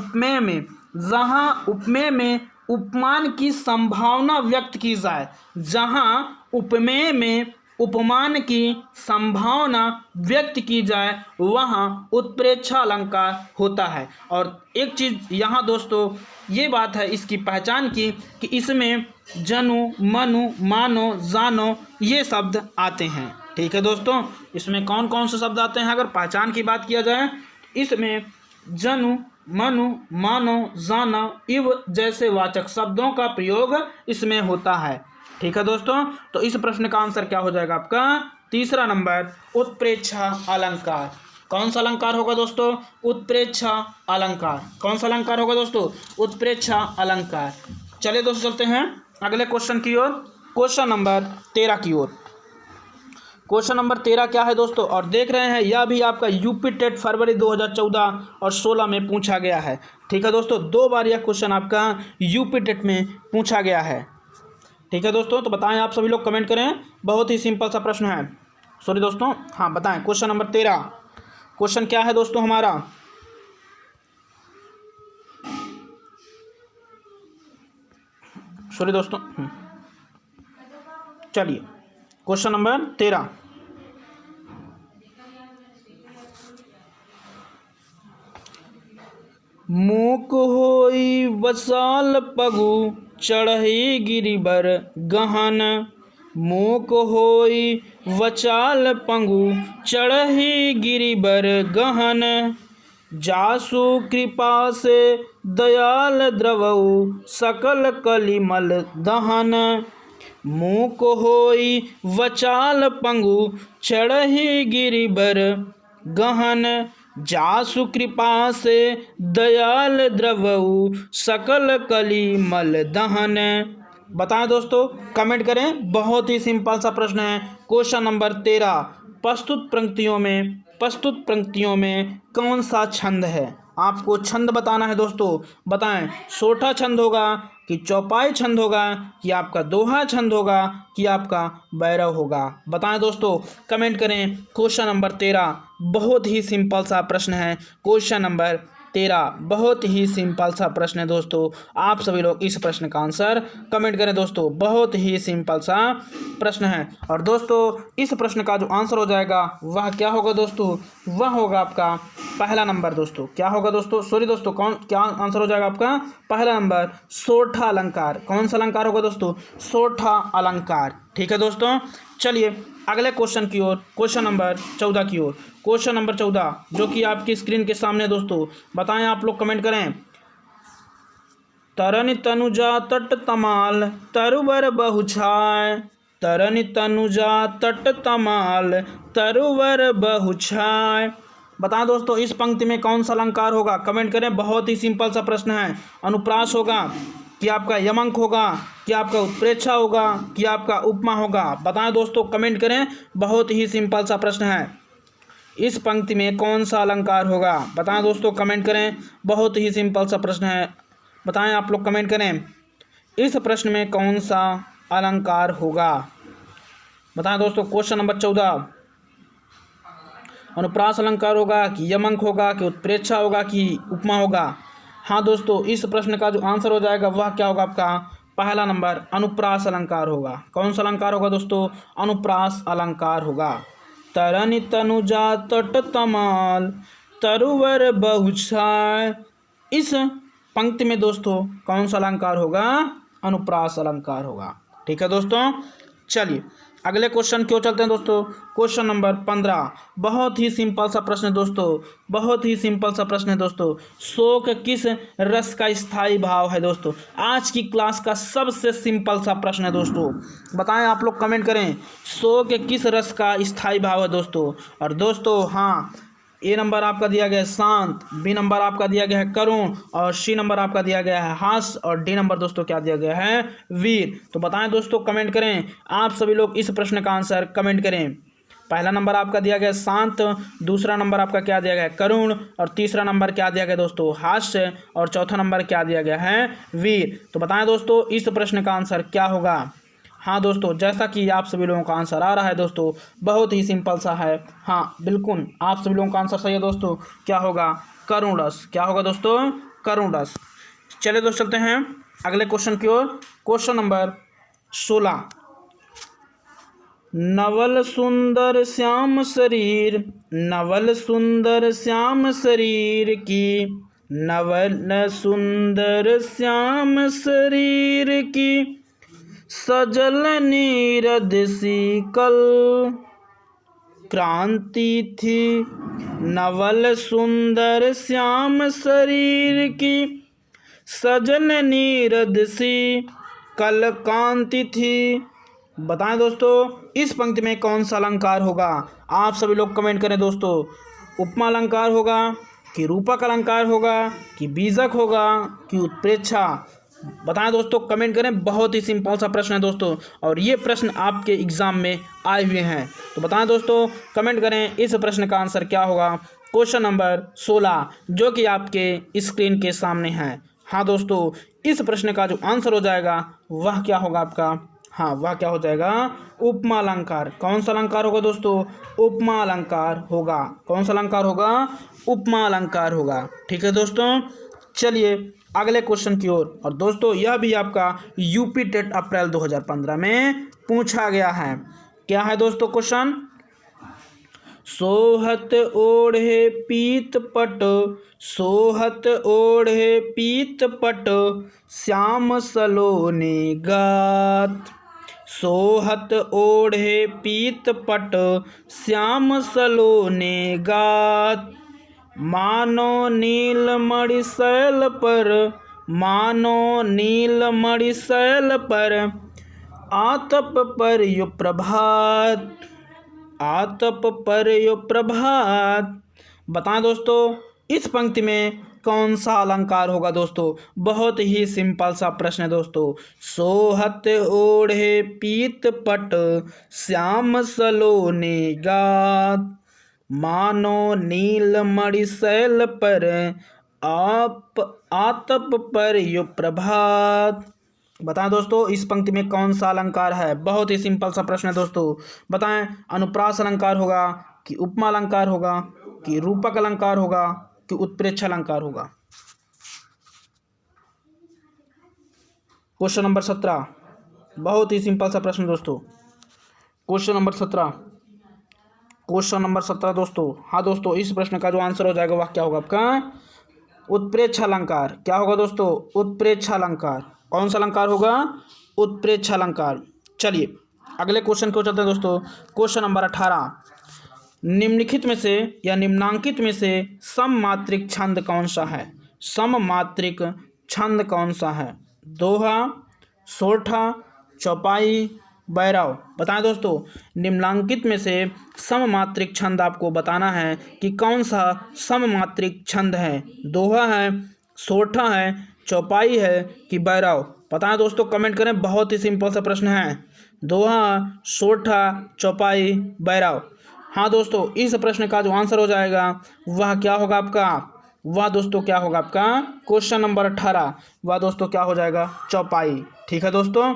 उपमेय में उपमान की संभावना व्यक्त की जाए, जहाँ उपमेय में उपमान की संभावना व्यक्त की जाए वहाँ उत्प्रेक्षा अलंकार होता है। और एक चीज़ यहाँ दोस्तों ये बात है इसकी पहचान की कि इसमें जनु, मनु, मानो, जानो ये शब्द आते हैं। ठीक है दोस्तों, इसमें कौन कौन से शब्द आते हैं अगर पहचान की बात किया जाए? इसमें जनु, मनु, मानो, जाना, इव जैसे वाचक शब्दों का प्रयोग इसमें होता है। ठीक है दोस्तों, तो इस प्रश्न का आंसर क्या हो जाएगा आपका? तीसरा नंबर उत्प्रेक्षा अलंकार। कौन सा अलंकार होगा दोस्तों? उत्प्रेक्षा अलंकार। कौन सा अलंकार होगा दोस्तों? उत्प्रेक्षा अलंकार। चलिए दोस्तों चलते हैं अगले क्वेश्चन की ओर, क्वेश्चन नंबर 13 की ओर। क्वेश्चन नंबर 13 क्या है दोस्तों? और देख रहे हैं यह भी आपका यूपी टेट फरवरी 2014 और 16 में पूछा गया है। ठीक है दोस्तों, 2 बार यह क्वेश्चन आपका यूपी टेट में पूछा गया है। ठीक है दोस्तों, तो बताएं आप सभी लोग कमेंट करें। बहुत ही सिंपल सा प्रश्न है। सॉरी दोस्तों, हाँ बताएं क्वेश्चन नंबर 13 क्वेश्चन क्या है दोस्तों हमारा? सॉरी दोस्तों, चलिए क्वेश्चन नंबर 13। मूक होई वसाल पगु चढ़ई गिरिबर गहन, मूक होई वचाल पंगु चढ़ई गिरिबर गहन, जासु कृपा से दयाल द्रवऊ सकल कलिमल दहन, मूक होई वचाल पंगु चढ़ई गिरिबर गहन, जासु कृपा से दयाल द्रवऊ सकल कलिमल दहन। बताएं दोस्तों, कमेंट करें। बहुत ही सिंपल सा प्रश्न है। क्वेश्चन नंबर 13 प्रस्तुत पंक्तियों में कौन सा छंद है? आपको छंद बताना है दोस्तों। बताएं सोठा छंद होगा कि चौपाई छंद होगा कि आपका दोहा छंद होगा कि आपका बैरव होगा? बताएं दोस्तों, कमेंट करें। क्वेश्चन नंबर 13 बहुत ही सिंपल सा प्रश्न है। Question number 13। बहुत ही सिंपल सा प्रश्न है दोस्तों, आप सभी लोग इस प्रश्न का आंसर कमेंट करें दोस्तों। बहुत ही सिंपल सा प्रश्न है। और दोस्तों इस प्रश्न का जो आंसर हो जाएगा वह क्या होगा दोस्तों, वह होगा आपका पहला नंबर दोस्तों। क्या होगा दोस्तों, सॉरी दोस्तों, क्या आंसर हो जाएगा आपका पहला नंबर, सोठा अलंकार। कौन सा अलंकार होगा दोस्तों, सोठा अलंकार। ठीक है दोस्तों, चलिए अगले क्वेश्चन की ओर, क्वेश्चन नंबर 14 की ओर। क्वेश्चन नंबर 14 जो कि आपकी स्क्रीन के सामने है दोस्तों, बताएं आप लोग कमेंट करें। तरन तनुजा तट तमाल तरुवर बहुछाय, तरन तनुजा तट तमाल तरुवर बहुछाय। बताएं दोस्तों इस पंक्ति में कौन सा अलंकार होगा, कमेंट करें। बहुत ही सिंपल सा प्रश्न है। अनुप्रास होगा कि आपका यमंक होगा, कि आपका उत्प्रेक्षा होगा, कि आपका उपमा होगा। बताएं दोस्तों, कमेंट करें। बहुत ही सिंपल सा प्रश्न है। इस पंक्ति में कौन सा अलंकार होगा, बताएं दोस्तों, कमेंट करें। बहुत ही सिंपल सा प्रश्न है, बताएं आप लोग कमेंट करें। इस प्रश्न में कौन सा अलंकार होगा, बताएं दोस्तों। क्वेश्चन नंबर 14 अनुप्रास अलंकार होगा कि यमंक होगा कि उत्प्रेक्षा होगा कि उपमा होगा। हाँ दोस्तों, इस प्रश्न का जो आंसर हो जाएगा वह क्या होगा आपका पहला नंबर, अनुप्रास अलंकार होगा। कौन सा अलंकार होगा दोस्तों, अनुप्रास अलंकार होगा। तरन तनुजा तट तमाल तरुवर बहुछाय, इस पंक्ति में दोस्तों कौन सा अलंकार होगा, अनुप्रास अलंकार होगा। ठीक है दोस्तों, चलिए अगले क्वेश्चन क्यों चलते हैं दोस्तों। क्वेश्चन नंबर 15 बहुत ही सिंपल सा प्रश्न है दोस्तों, बहुत ही सिंपल सा प्रश्न है दोस्तों। शोक किस रस का स्थायी भाव है दोस्तों। आज की क्लास का सबसे सिंपल सा प्रश्न है दोस्तों, बताएं आप लोग कमेंट करें। शोक किस रस का स्थायी भाव है दोस्तों। और दोस्तों हाँ, ए नंबर आपका दिया गया है शांत, बी नंबर आपका दिया गया है करुण, और सी नंबर आपका दिया गया है हास्य, और डी नंबर दोस्तों क्या दिया गया है, वीर। तो बताएं दोस्तों, कमेंट करें। आप सभी लोग इस प्रश्न का आंसर कमेंट करें। पहला नंबर आपका दिया गया है शांत, दूसरा नंबर आपका क्या दिया गया है, करुण, और तीसरा नंबर क्या दिया गया दोस्तों, हास्य, और चौथा नंबर क्या दिया गया है, वीर। तो बताएं दोस्तों इस प्रश्न का आंसर क्या होगा। हाँ दोस्तों, जैसा कि आप सभी लोगों का आंसर आ रहा है दोस्तों, बहुत ही सिंपल सा है। हाँ बिल्कुल, आप सभी लोगों का आंसर सही है दोस्तों। क्या होगा, करुण रस। क्या होगा दोस्तों, करुण रस। चलिए दोस्तों चलते हैं अगले क्वेश्चन की ओर। क्वेश्चन नंबर 16 नवल सुंदर श्याम शरीर, नवल सुंदर श्याम शरीर की, नवल सुंदर श्याम शरीर की, सजल नीरद सी कल क्रांति थी, नवल सुंदर श्याम शरीर की, सजल नीरद सी कल कांति थी। बताएं दोस्तों इस पंक्ति में कौन सा अलंकार होगा, आप सभी लोग कमेंट करें दोस्तों। उपमा अलंकार होगा कि रूपक अलंकार होगा कि बीजक होगा कि उत्प्रेक्षा। बताएं दोस्तों, कमेंट करें। बहुत ही सिंपल सा प्रश्न है दोस्तों, और ये प्रश्न आपके एग्जाम में आए हुए हैं। तो बताएं दोस्तों, कमेंट करें इस प्रश्न का आंसर क्या होगा। क्वेश्चन नंबर 16 जो कि आपके स्क्रीन के सामने है। हाँ दोस्तों, इस प्रश्न का जो आंसर हो जाएगा वह क्या होगा आपका, हाँ वह क्या हो जाएगा, उपमा अलंकार। कौन सा अलंकार होगा दोस्तों, उपमा अलंकार होगा। कौन सा अलंकार होगा, उपमा अलंकार होगा। ठीक है दोस्तों, चलिए अगले क्वेश्चन की ओर। और दोस्तों यह भी आपका यूपी टेट अप्रैल 2015 में पूछा गया है। क्या है दोस्तों क्वेश्चन, सोहत ओढ़े पीत पट, सोहत ओढ़े पीत पट, श्याम सलोने गात, सोहत ओढ़े पीत पट, श्याम सलोने गात, मानो नीलमणि शैल पर, मानो नीलमणि शैल पर, आतप पर यो प्रभात, आतप पर यो प्रभात। बताएं दोस्तों इस पंक्ति में कौन सा अलंकार होगा दोस्तों। बहुत ही सिंपल सा प्रश्न है दोस्तों। सोहत ओढ़े पीत पट, श्याम सलोने गात, मानो नीलमणि शैल पर, आप आतप पर यो प्रभात। बताएं दोस्तों इस पंक्ति में कौन सा अलंकार है। बहुत ही सिंपल सा प्रश्न है दोस्तों। बताएं अनुप्रास अलंकार होगा कि उपमा अलंकार होगा कि रूपक अलंकार होगा कि उत्प्रेक्षा अलंकार होगा। क्वेश्चन नंबर 17, बहुत ही सिंपल सा प्रश्न दोस्तों। क्वेश्चन नंबर 17 दोस्तों। हाँ दोस्तों, इस प्रश्न का जो आंसर हो जाएगा वह क्या होगा आपका? उत्प्रेक्षा अलंकार। क्या होगा दोस्तों? उत्प्रेक्षा अलंकार। कौन सा अलंकार होगा? उत्प्रेक्षा अलंकार। चलिए अगले क्वेश्चन को चलते हैं दोस्तों। क्वेश्चन नंबर 18, निम्नलिखित में से या निम्नांकित में से सममात्रिक छंद कौन सा है? सममात्रिक छंद कौन सा है? दोहा, सोरठा, चौपाई, बैराव। बताएं दोस्तों, निम्नांकित में से सममात्रिक छंद आपको बताना है कि कौन सा सममात्रिक छंद है। दोहा है, सोरठा है, चौपाई है कि बैराव। बताएं दोस्तों, कमेंट करें। बहुत ही सिंपल सा प्रश्न है। दोहा, सोरठा, चौपाई, बैराव। हाँ दोस्तों, इस प्रश्न का जो आंसर हो जाएगा वह क्या होगा आपका? वह दोस्तों क्या होगा आपका? क्वेश्चन नंबर 18, वह दोस्तों क्या हो जाएगा? चौपाई। ठीक है दोस्तों,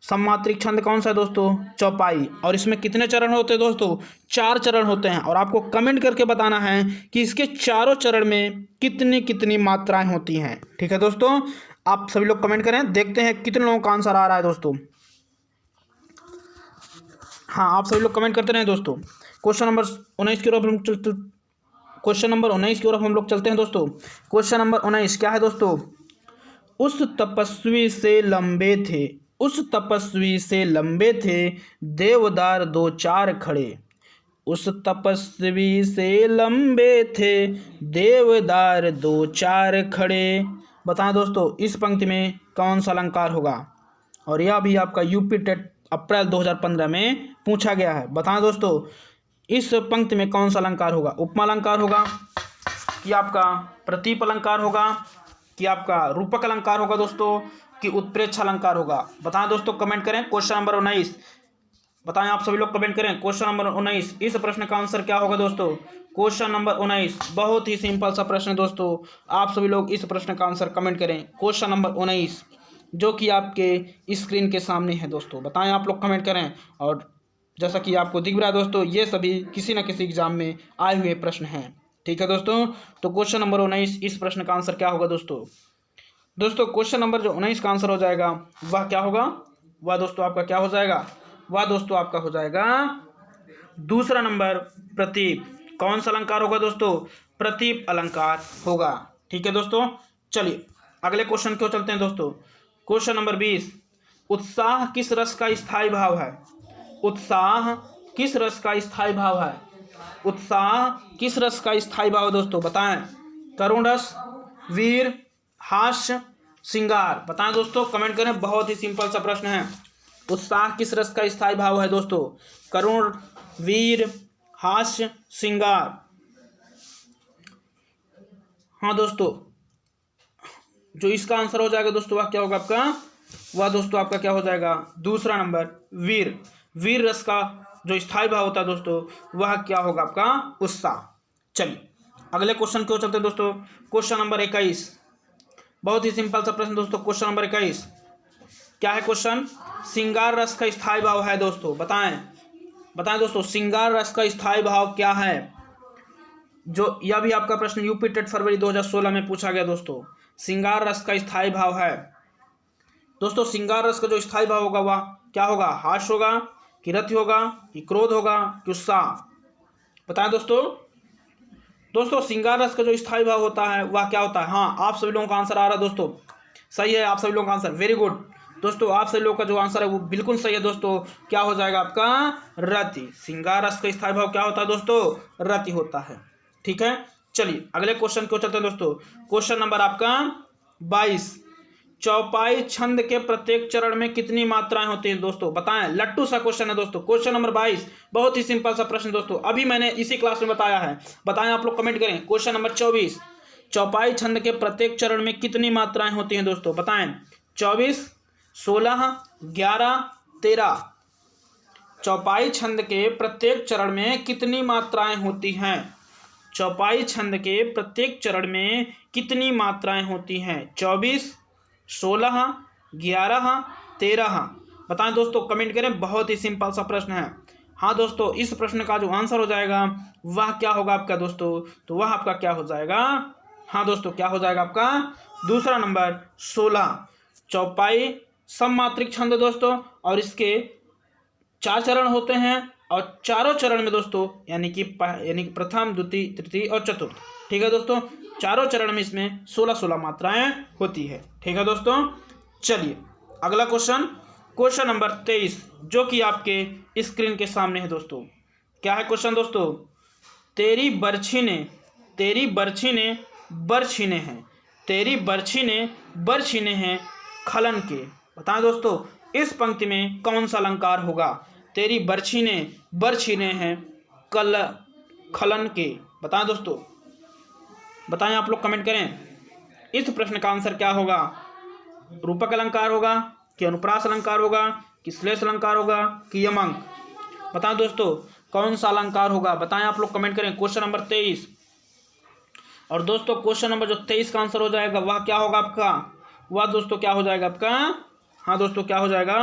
सममात्रिक छंद कौन सा है दोस्तों? चौपाई। और इसमें कितने चरण होते हैं दोस्तों? 4 चरण होते हैं। और आपको कमेंट करके बताना है कि इसके चारों चरण में कितनी कितनी मात्राएं होती हैं। ठीक है दोस्तों, आप सभी लोग कमेंट करें, देखते हैं कितने लोगों का आंसर आ रहा है दोस्तों। हाँ, आप सभी लोग कमेंट करते रहें दोस्तों। क्वेश्चन नंबर 19 की ओर हम क्वेश्चन नंबर 19 की ओर हम लोग चलते हैं दोस्तों। क्वेश्चन नंबर 19 क्या है दोस्तों? उस तपस्वी से लंबे थे, उस तपस्वी से लंबे थे देवदार 2-4 खड़े। उस तपस्वी से लंबे थे देवदार 2-4 खड़े। बताएं दोस्तों, इस पंक्ति में कौन सा अलंकार होगा? और यह भी आपका यूपी टेट अप्रैल 2015 में पूछा गया है। बताएं दोस्तों, इस पंक्ति में कौन सा अलंकार होगा? उपमा अलंकार होगा कि आपका प्रतीप अलंकार होगा कि आपका रूपक अलंकार होगा दोस्तों कि उत्प्रेक्षा अलंकार होगा? बताएं दोस्तों, कमेंट करें। क्वेश्चन नंबर 19 बताएं, आप सभी लोग कमेंट करें। क्वेश्चन नंबर 19, इस प्रश्न का आंसर क्या होगा दोस्तों? क्वेश्चन नंबर 19 बहुत ही सिंपल सा प्रश्न है दोस्तों। आप सभी लोग इस प्रश्न का आंसर कमेंट करें। क्वेश्चन नंबर 19 जो कि आपके स्क्रीन के सामने है दोस्तों। बताएं, आप लोग कमेंट करें। और जैसा कि आपको दिख रहा है दोस्तों, ये सभी किसी न किसी एग्जाम में आए हुए प्रश्न हैं। ठीक है दोस्तों, तो क्वेश्चन नंबर 19 इस प्रश्न का आंसर क्या होगा दोस्तों? दोस्तों क्वेश्चन नंबर जो 19 का आंसर हो जाएगा वह क्या होगा? वह दोस्तों आपका क्या हो जाएगा? वह दोस्तों आपका हो जाएगा दूसरा नंबर, प्रतीप। कौन सा अलंकार होगा दोस्तों? प्रतीप अलंकार होगा। ठीक है दोस्तों, चलिए अगले क्वेश्चन क्यों चलते हैं दोस्तों। क्वेश्चन नंबर 20, उत्साह किस रस का स्थायी भाव है? उत्साह किस रस का स्थायी भाव है? उत्साह किस रस का स्थायी भाव है दोस्तों? बताएं। करुण रस, वीर, हास्य, श्रृंगार। बताएं दोस्तों, कमेंट करें। बहुत ही सिंपल सा प्रश्न है। उत्साह किस रस का स्थायी भाव है दोस्तों? करुण, वीर, हास्य, श्रृंगार। हाँ दोस्तों, जो इसका आंसर हो जाएगा दोस्तों वह क्या होगा आपका? वह दोस्तों आपका क्या हो जाएगा? दूसरा नंबर, वीर। वीर रस का जो स्थायी भाव होता है दोस्तों वह क्या होगा आपका? उत्साह। चलिए अगले क्वेश्चन क्यों चलते हैं दोस्तों। क्वेश्चन नंबर 21, बहुत ही सिंपल सा प्रश्न दोस्तों। क्वेश्चन नंबर 21 क्या है क्वेश्चन? श्रृंगार रस का स्थायी भाव है दोस्तों। बताएं, बताएं दोस्तों, श्रृंगार रस का स्थायी भाव क्या है? जो यह भी आपका प्रश्न यूपी टेट फरवरी 2016 में पूछा गया दोस्तों। श्रृंगार रस का स्थायी भाव है दोस्तों, श्रृंगार रस का जो स्थायी भाव होगा वह क्या होगा? हास्य होगा कि रति होगा कि क्रोध होगा कि उत्साह? बताएं दोस्तों। दोस्तों श्रृंगार रस का जो स्थायी भाव होता है वह क्या होता है? हाँ, आप सभी लोगों का आंसर आ रहा है दोस्तों, सही है। आप सभी लोगों का आंसर वेरी गुड दोस्तों। आप सभी लोगों का जो आंसर है वो बिल्कुल सही है दोस्तों। क्या हो जाएगा आपका? रति। श्रृंगार रस का स्थायी भाव क्या होता है दोस्तों? रति होता है। ठीक है, चलिए अगले क्वेश्चन क्यों चलते हैं दोस्तों। क्वेश्चन नंबर आपका 22, चौपाई छंद के प्रत्येक चरण में कितनी मात्राएं होती हैं दोस्तों? बताएं। लट्टू सा क्वेश्चन है दोस्तों। क्वेश्चन नंबर 22 बहुत ही सिंपल सा प्रश्न दोस्तों, अभी मैंने इसी क्लास में बताया है। बताएं, आप लोग कमेंट करें। क्वेश्चन नंबर 24, चौपाई छंद के प्रत्येक चरण में कितनी मात्राएं होती हैं दोस्तों? बताएं। 24, 16, 11, 13। चौपाई छंद के प्रत्येक चरण में कितनी मात्राएं होती हैं? चौपाई छंद के प्रत्येक चरण में कितनी मात्राएं होती हैं? 24, 16, 11, 13। बताएं दोस्तों, कमेंट करें। बहुत ही सिंपल सा प्रश्न है। हाँ दोस्तों, इस प्रश्न का जो आंसर हो जाएगा वह क्या होगा आपका दोस्तों, तो वह आपका क्या हो जाएगा, हाँ दोस्तों क्या हो जाएगा आपका दूसरा नंबर 16 चौपाई सममात्रिक छंद दोस्तों। और इसके 4 चरण होते हैं और चारों चरण में दोस्तों यानी कि प्रथम द्वितीय तृतीय और चतुर्थ, ठीक है दोस्तों, चारों चरण में इसमें 16 मात्राएं होती है, ठीक है दोस्तों। चलिए अगला क्वेश्चन नंबर 23 जो कि आपके स्क्रीन के सामने है दोस्तों। क्या है क्वेश्चन दोस्तों, तेरी बरछी ने बरछीने हैं, तेरी बरछी ने बरछीने हैं खलन के। बताएं दोस्तों इस पंक्ति में कौन सा अलंकार होगा, तेरी बरछी ने बरछीने हैं खलन के। बताएं दोस्तों, बताएं आप लोग कमेंट करें, इस प्रश्न का आंसर क्या होगा, रूपक अलंकार होगा कि अनुप्रास अलंकार होगा कि श्लेष अलंकार होगा कि यमक। बताएं दोस्तों कौन सा अलंकार होगा, बताएं आप लोग कमेंट करें। क्वेश्चन नंबर 23 और दोस्तों क्वेश्चन नंबर जो 23 का आंसर हो जाएगा वह क्या होगा आपका, वह दोस्तों क्या हो जाएगा आपका, हाँ दोस्तों क्या हो जाएगा,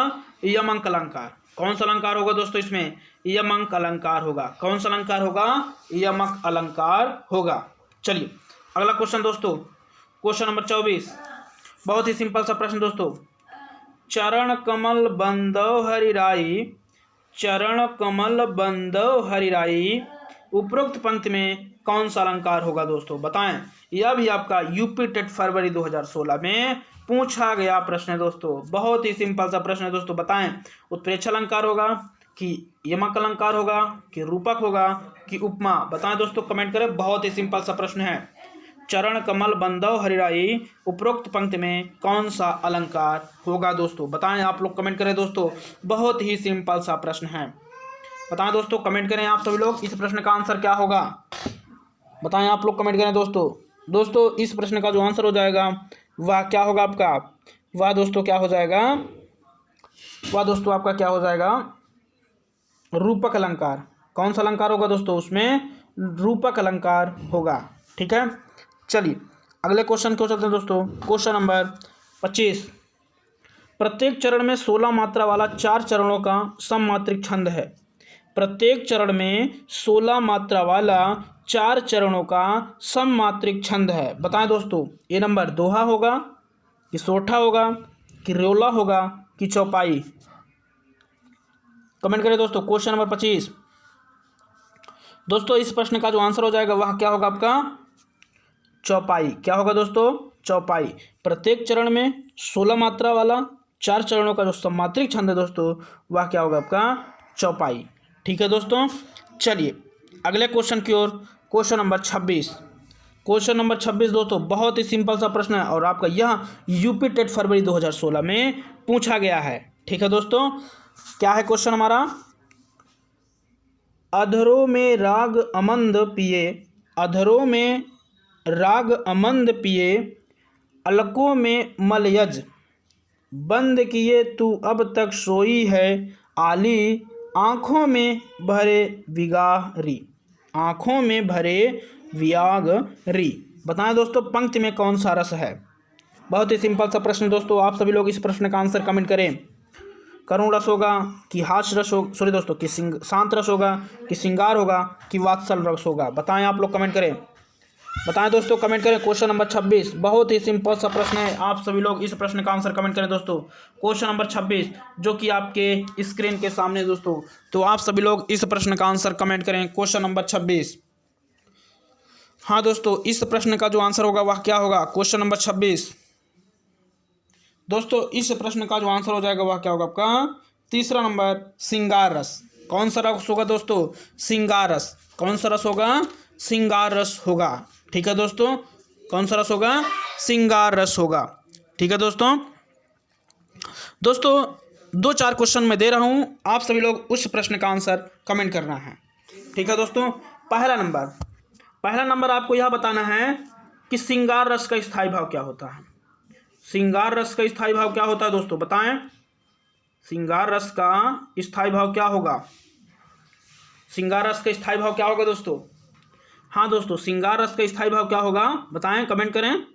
यमक अलंकार। कौन सा अलंकार होगा दोस्तों इसमें, यमक अलंकार होगा। कौन सा अलंकार होगा, यमक अलंकार होगा। चलिए अगला क्वेश्चन दोस्तों, क्वेश्चन नंबर 24, बहुत ही सिंपल सा प्रश्न दोस्तों। चरण कमल बंदव हरिराई, चरण कमल बंदव हरिराई उपरोक्त पंक्ति में कौन सा अलंकार होगा दोस्तों, बताएं। यह भी आपका यूपी टेट फरवरी 2016 में पूछा गया प्रश्न है दोस्तों, बहुत ही सिंपल सा प्रश्न है दोस्तों। बताएं उत्प्रेक्ष अलंकार होगा कि यमक अलंकार होगा कि रूपक होगा कि उपमा। बताएं दोस्तों कमेंट करें, बहुत ही सिंपल सा प्रश्न है। चरण कमल बंदव हरिराई उपरोक्त पंक्ति में कौन सा अलंकार होगा दोस्तों, बताएं आप लोग कमेंट करें दोस्तों, बहुत ही सिंपल सा प्रश्न है। बताएं दोस्तों कमेंट करें आप सभी लोग, इस प्रश्न का आंसर क्या होगा, बताएं आप लोग कमेंट करें दोस्तों इस प्रश्न का जो आंसर हो जाएगा वह क्या होगा आपका, वह दोस्तों क्या हो जाएगा, वह दोस्तों आपका क्या हो जाएगा, रूपक अलंकार। कौन सा अलंकार होगा दोस्तों, उसमें रूपक अलंकार होगा, ठीक है। चलिए अगले क्वेश्चन को चलते हैं दोस्तों। क्वेश्चन नंबर 25, प्रत्येक चरण में 16 मात्रा वाला 4 चरणों का सममात्रिक छंद है। प्रत्येक चरण में 16 मात्रा वाला 4 चरणों का सममात्रिक छंद है। बताएं दोस्तों ये नंबर दोहा होगा कि सोठा होगा कि रेवला होगा कि चौपाई। कमेंट करें दोस्तों। क्वेश्चन नंबर 25 दोस्तों इस प्रश्न का जो आंसर हो जाएगा वह क्या होगा आपका, चौपाई। क्या होगा दोस्तों, चौपाई। प्रत्येक चरण में 16 मात्रा वाला 4 चरणों का जो सममात्रिक छंद है दोस्तों वह क्या होगा आपका, चौपाई, ठीक है दोस्तों। चलिए अगले क्वेश्चन की ओर। क्वेश्चन नंबर 26, क्वेश्चन नंबर 26 दोस्तों बहुत ही सिंपल सा प्रश्न है और आपका यह यूपी टेट फरवरी 2016 में पूछा गया है, ठीक है दोस्तों। क्या है क्वेश्चन हमारा, अधरों में राग अमंद पिए, अधरों में राग अमंद पिए, अलकों में मलयज, बंद किए तू अब तक सोई है, आली आँखों में भरे विगारी, आँखों में भरे वियागरी। बताएं दोस्तों पंक्ति में कौन सा रस है। बहुत ही सिंपल सा प्रश्न दोस्तों, आप सभी लोग इस प्रश्न का आंसर कमेंट करें। करुण रस होगा कि हास्य रस हो, सॉरी दोस्तों कि शांत रस होगा कि श्रृंगार होगा कि वात्सल रस होगा। बताएं आप लोग कमेंट करें, बताएं दोस्तों कमेंट करें। क्वेश्चन नंबर 26 बहुत ही सिंपल सा प्रश्न है, आप सभी लोग इस प्रश्न का आंसर कमेंट करें दोस्तों। क्वेश्चन नंबर 26 जो कि आपके स्क्रीन के सामने है दोस्तों, तो आप सभी लोग इस प्रश्न का आंसर कमेंट करें। क्वेश्चन नंबर 26, हाँ दोस्तों इस प्रश्न का जो आंसर होगा वह क्या होगा, क्वेश्चन नंबर 26 दोस्तों इस प्रश्न का जो आंसर हो जाएगा वह क्या होगा आपका, तीसरा नंबर श्रृंगार रस। कौन सा रस होगा दोस्तों, श्रृंगार रस। कौन सा रस होगा, श्रृंगार रस होगा, ठीक है दोस्तों। कौन सा रस होगा, श्रृंगार रस होगा, ठीक है दोस्तों। दोस्तों 2-4 क्वेश्चन मैं दे रहा हूं, आप सभी लोग उस प्रश्न का आंसर कमेंट करना है, ठीक है दोस्तों। पहला नंबर आपको यह बताना है कि श्रृंगार रस का स्थायी भाव क्या होता है। श्रृंगार रस का स्थायी भाव क्या होता है दोस्तों, बताएं। श्रृंगार रस का स्थायी भाव क्या होगा, श्रृंगार रस का स्थायी भाव क्या होगा दोस्तों। हाँ दोस्तों श्रृंगार रस का स्थायी भाव क्या होगा, बताएं कमेंट करें।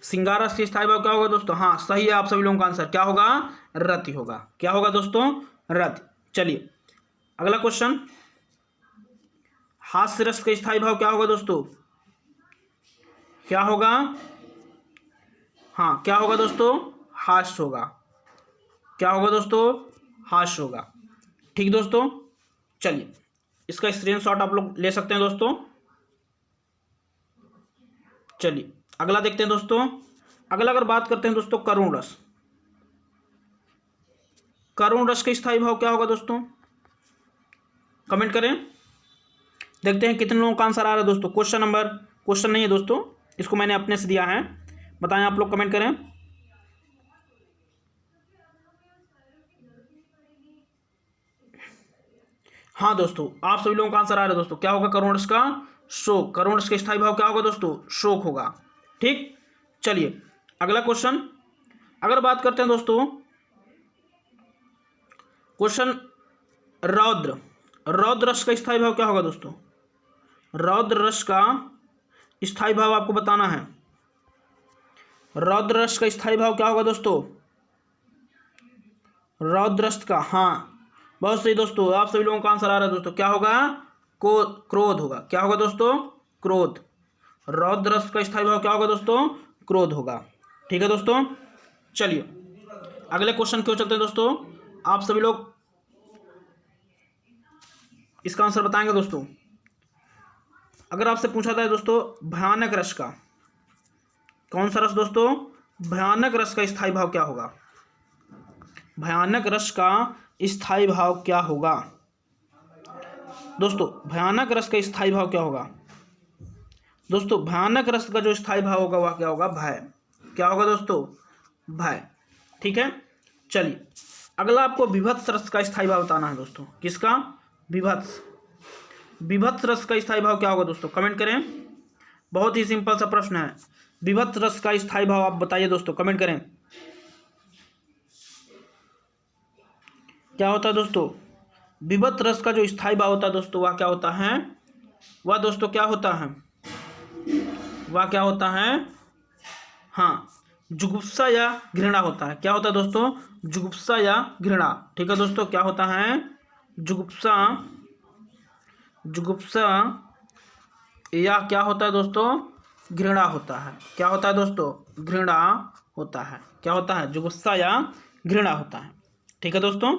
सिंगारा रस का स्थायी भाव क्या होगा दोस्तों? हाँ सही है आप सभी लोगों का आंसर। क्या होगा? रति होगा। क्या होगा दोस्तों? रति। चलिए अगला क्वेश्चन, हास्य रस का स्थायी भाव क्या होगा दोस्तों? क्या होगा? हाँ क्या होगा दोस्तों? हास्य होगा। क्या होगा दोस्तों? हास्य होगा। ठीक दोस्तों, चलिए इसका स्क्रीनशॉट आप लोग ले सकते हैं दोस्तों। चलिए अगला देखते हैं दोस्तों। अगला अगर बात करते हैं दोस्तों करुण रस, करुण रस का स्थायी भाव क्या होगा दोस्तों? कमेंट करें, देखते हैं कितने लोगों का आंसर आ रहा है दोस्तों। क्वेश्चन नहीं है दोस्तों, इसको मैंने अपने से दिया है। बताएं आप लोग, कमेंट करें। हाँ दोस्तों आप सभी लोगों का आंसर आ रहा है दोस्तों। क्या होगा करुण रस का? शोक। करुण रस का स्थायी भाव क्या होगा दोस्तों? शोक होगा। ठीक, चलिए अगला क्वेश्चन अगर बात करते हैं दोस्तों, क्वेश्चन रौद्र रस का स्थायी भाव क्या होगा दोस्तों? रौद्र रस का स्थायी भाव आपको बताना है। रौद्र रस का स्थायी भाव क्या होगा दोस्तों? रौद्र रस का, हाँ बहुत सही दोस्तों, आप सभी लोगों का आंसर आ रहा है दोस्तों। क्या होगा? क्रोध होगा। क्या होगा दोस्तों? क्रोध। रौद्र रस का स्थायी भाव क्या होगा दोस्तों? क्रोध होगा। ठीक है दोस्तों, चलिए अगले क्वेश्चन क्यों चलते हैं दोस्तों। आप सभी लोग इसका आंसर बताएंगे दोस्तों। अगर आपसे पूछा जाए दोस्तों भयानक रस का, कौन सा रस दोस्तों? भयानक रस का स्थायी भाव क्या होगा? भयानक रस का स्थायी भाव क्या होगा दोस्तों? भयानक रस का स्थायी भाव क्या होगा दोस्तों? भयानक रस का जो स्थायी भाव होगा वह क्या होगा? भय। क्या होगा दोस्तों? भय। ठीक है, चलिए अगला आपको विभत्स रस का स्थायी भाव बताना है दोस्तों। किसका? विभत्स रस का स्थायी भाव क्या होगा दोस्तों? कमेंट करें। बहुत ही सिंपल सा प्रश्न है। विभत्स रस का स्थायी भाव आप बताइए दोस्तों, कमेंट करें। क्या होता है दोस्तों? विभत्स रस का जो स्थायी भाव होता है दोस्तों वह क्या होता है? वह दोस्तों क्या होता है? वह क्या होता है? हाँ जुगुप्सा या घृणा होता है। क्या होता है दोस्तों? जुगुप्सा या घृणा। ठीक है दोस्तों, क्या होता है? जुगुप्सा या क्या होता है दोस्तों? घृणा होता है। क्या होता है दोस्तों? घृणा होता है। क्या होता है? जुगुप्सा या घृणा होता है। ठीक है दोस्तों,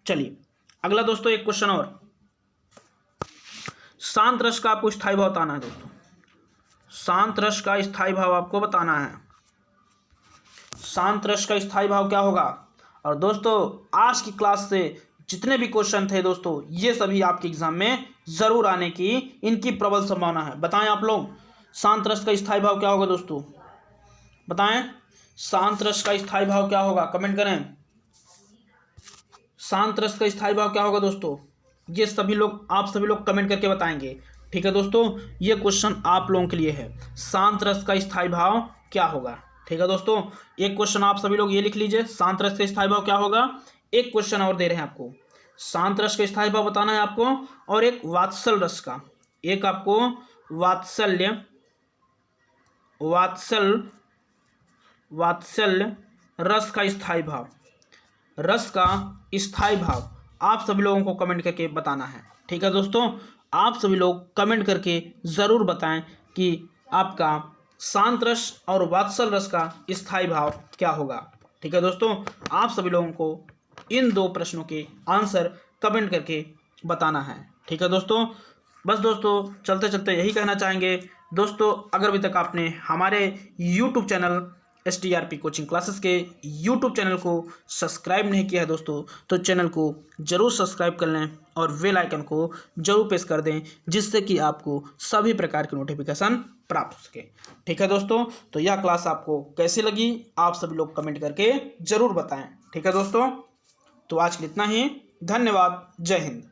चलिए अगला दोस्तों एक क्वेश्चन और। शांत रस का आपको स्थायी भाव बताना है दोस्तों। शांत रस का स्थायी भाव आपको बताना है। शांत रस का स्थायी भाव क्या होगा? और दोस्तों आज की क्लास से जितने भी क्वेश्चन थे दोस्तों ये सभी आपके एग्जाम में जरूर आने की इनकी प्रबल संभावना है। बताएं आप लोग शांत रस का स्थायी भाव क्या होगा दोस्तों? बताएं शांत रस का स्थायी भाव क्या होगा? कमेंट करें। शांत रस का स्थायी भाव क्या होगा दोस्तों? ये आप सभी लोग कमेंट करके बताएंगे। ठीक है दोस्तों, ये क्वेश्चन आप लोगों के लिए है। शांत रस का स्थायी भाव क्या होगा? ठीक है दोस्तों, एक क्वेश्चन आप सभी लोग ये लिख लीजिए, शांत रस का स्थायी भाव क्या होगा। एक क्वेश्चन और दे रहे हैं आपको, शांत रस का स्थायी भाव बताना है आपको, और एक वात्सल रस का, एक आपको वात्सल्य रस का स्थायी भाव, रस का स्थायी भाव आप सभी लोगों को कमेंट करके बताना है। ठीक है दोस्तों, आप सभी लोग कमेंट करके ज़रूर बताएं कि आपका शांत रस और वात्सल रस का स्थायी भाव क्या होगा। ठीक है दोस्तों, आप सभी लोगों को इन दो प्रश्नों के आंसर कमेंट करके बताना है। ठीक है दोस्तों, बस दोस्तों चलते चलते यही कहना चाहेंगे दोस्तों, अगर अभी तक आपने हमारे YouTube channel STRP coaching classes के YouTube चैनल को सब्सक्राइब नहीं किया है दोस्तों, तो चैनल को ज़रूर सब्सक्राइब कर लें और बेल आइकन को ज़रूर प्रेस कर दें, जिससे कि आपको सभी प्रकार की नोटिफिकेशन प्राप्त हो सके। ठीक है दोस्तों, तो यह क्लास आपको कैसी लगी आप सभी लोग कमेंट करके ज़रूर बताएं। ठीक है दोस्तों, तो आज के लिए इतना ही। धन्यवाद। जय हिंद।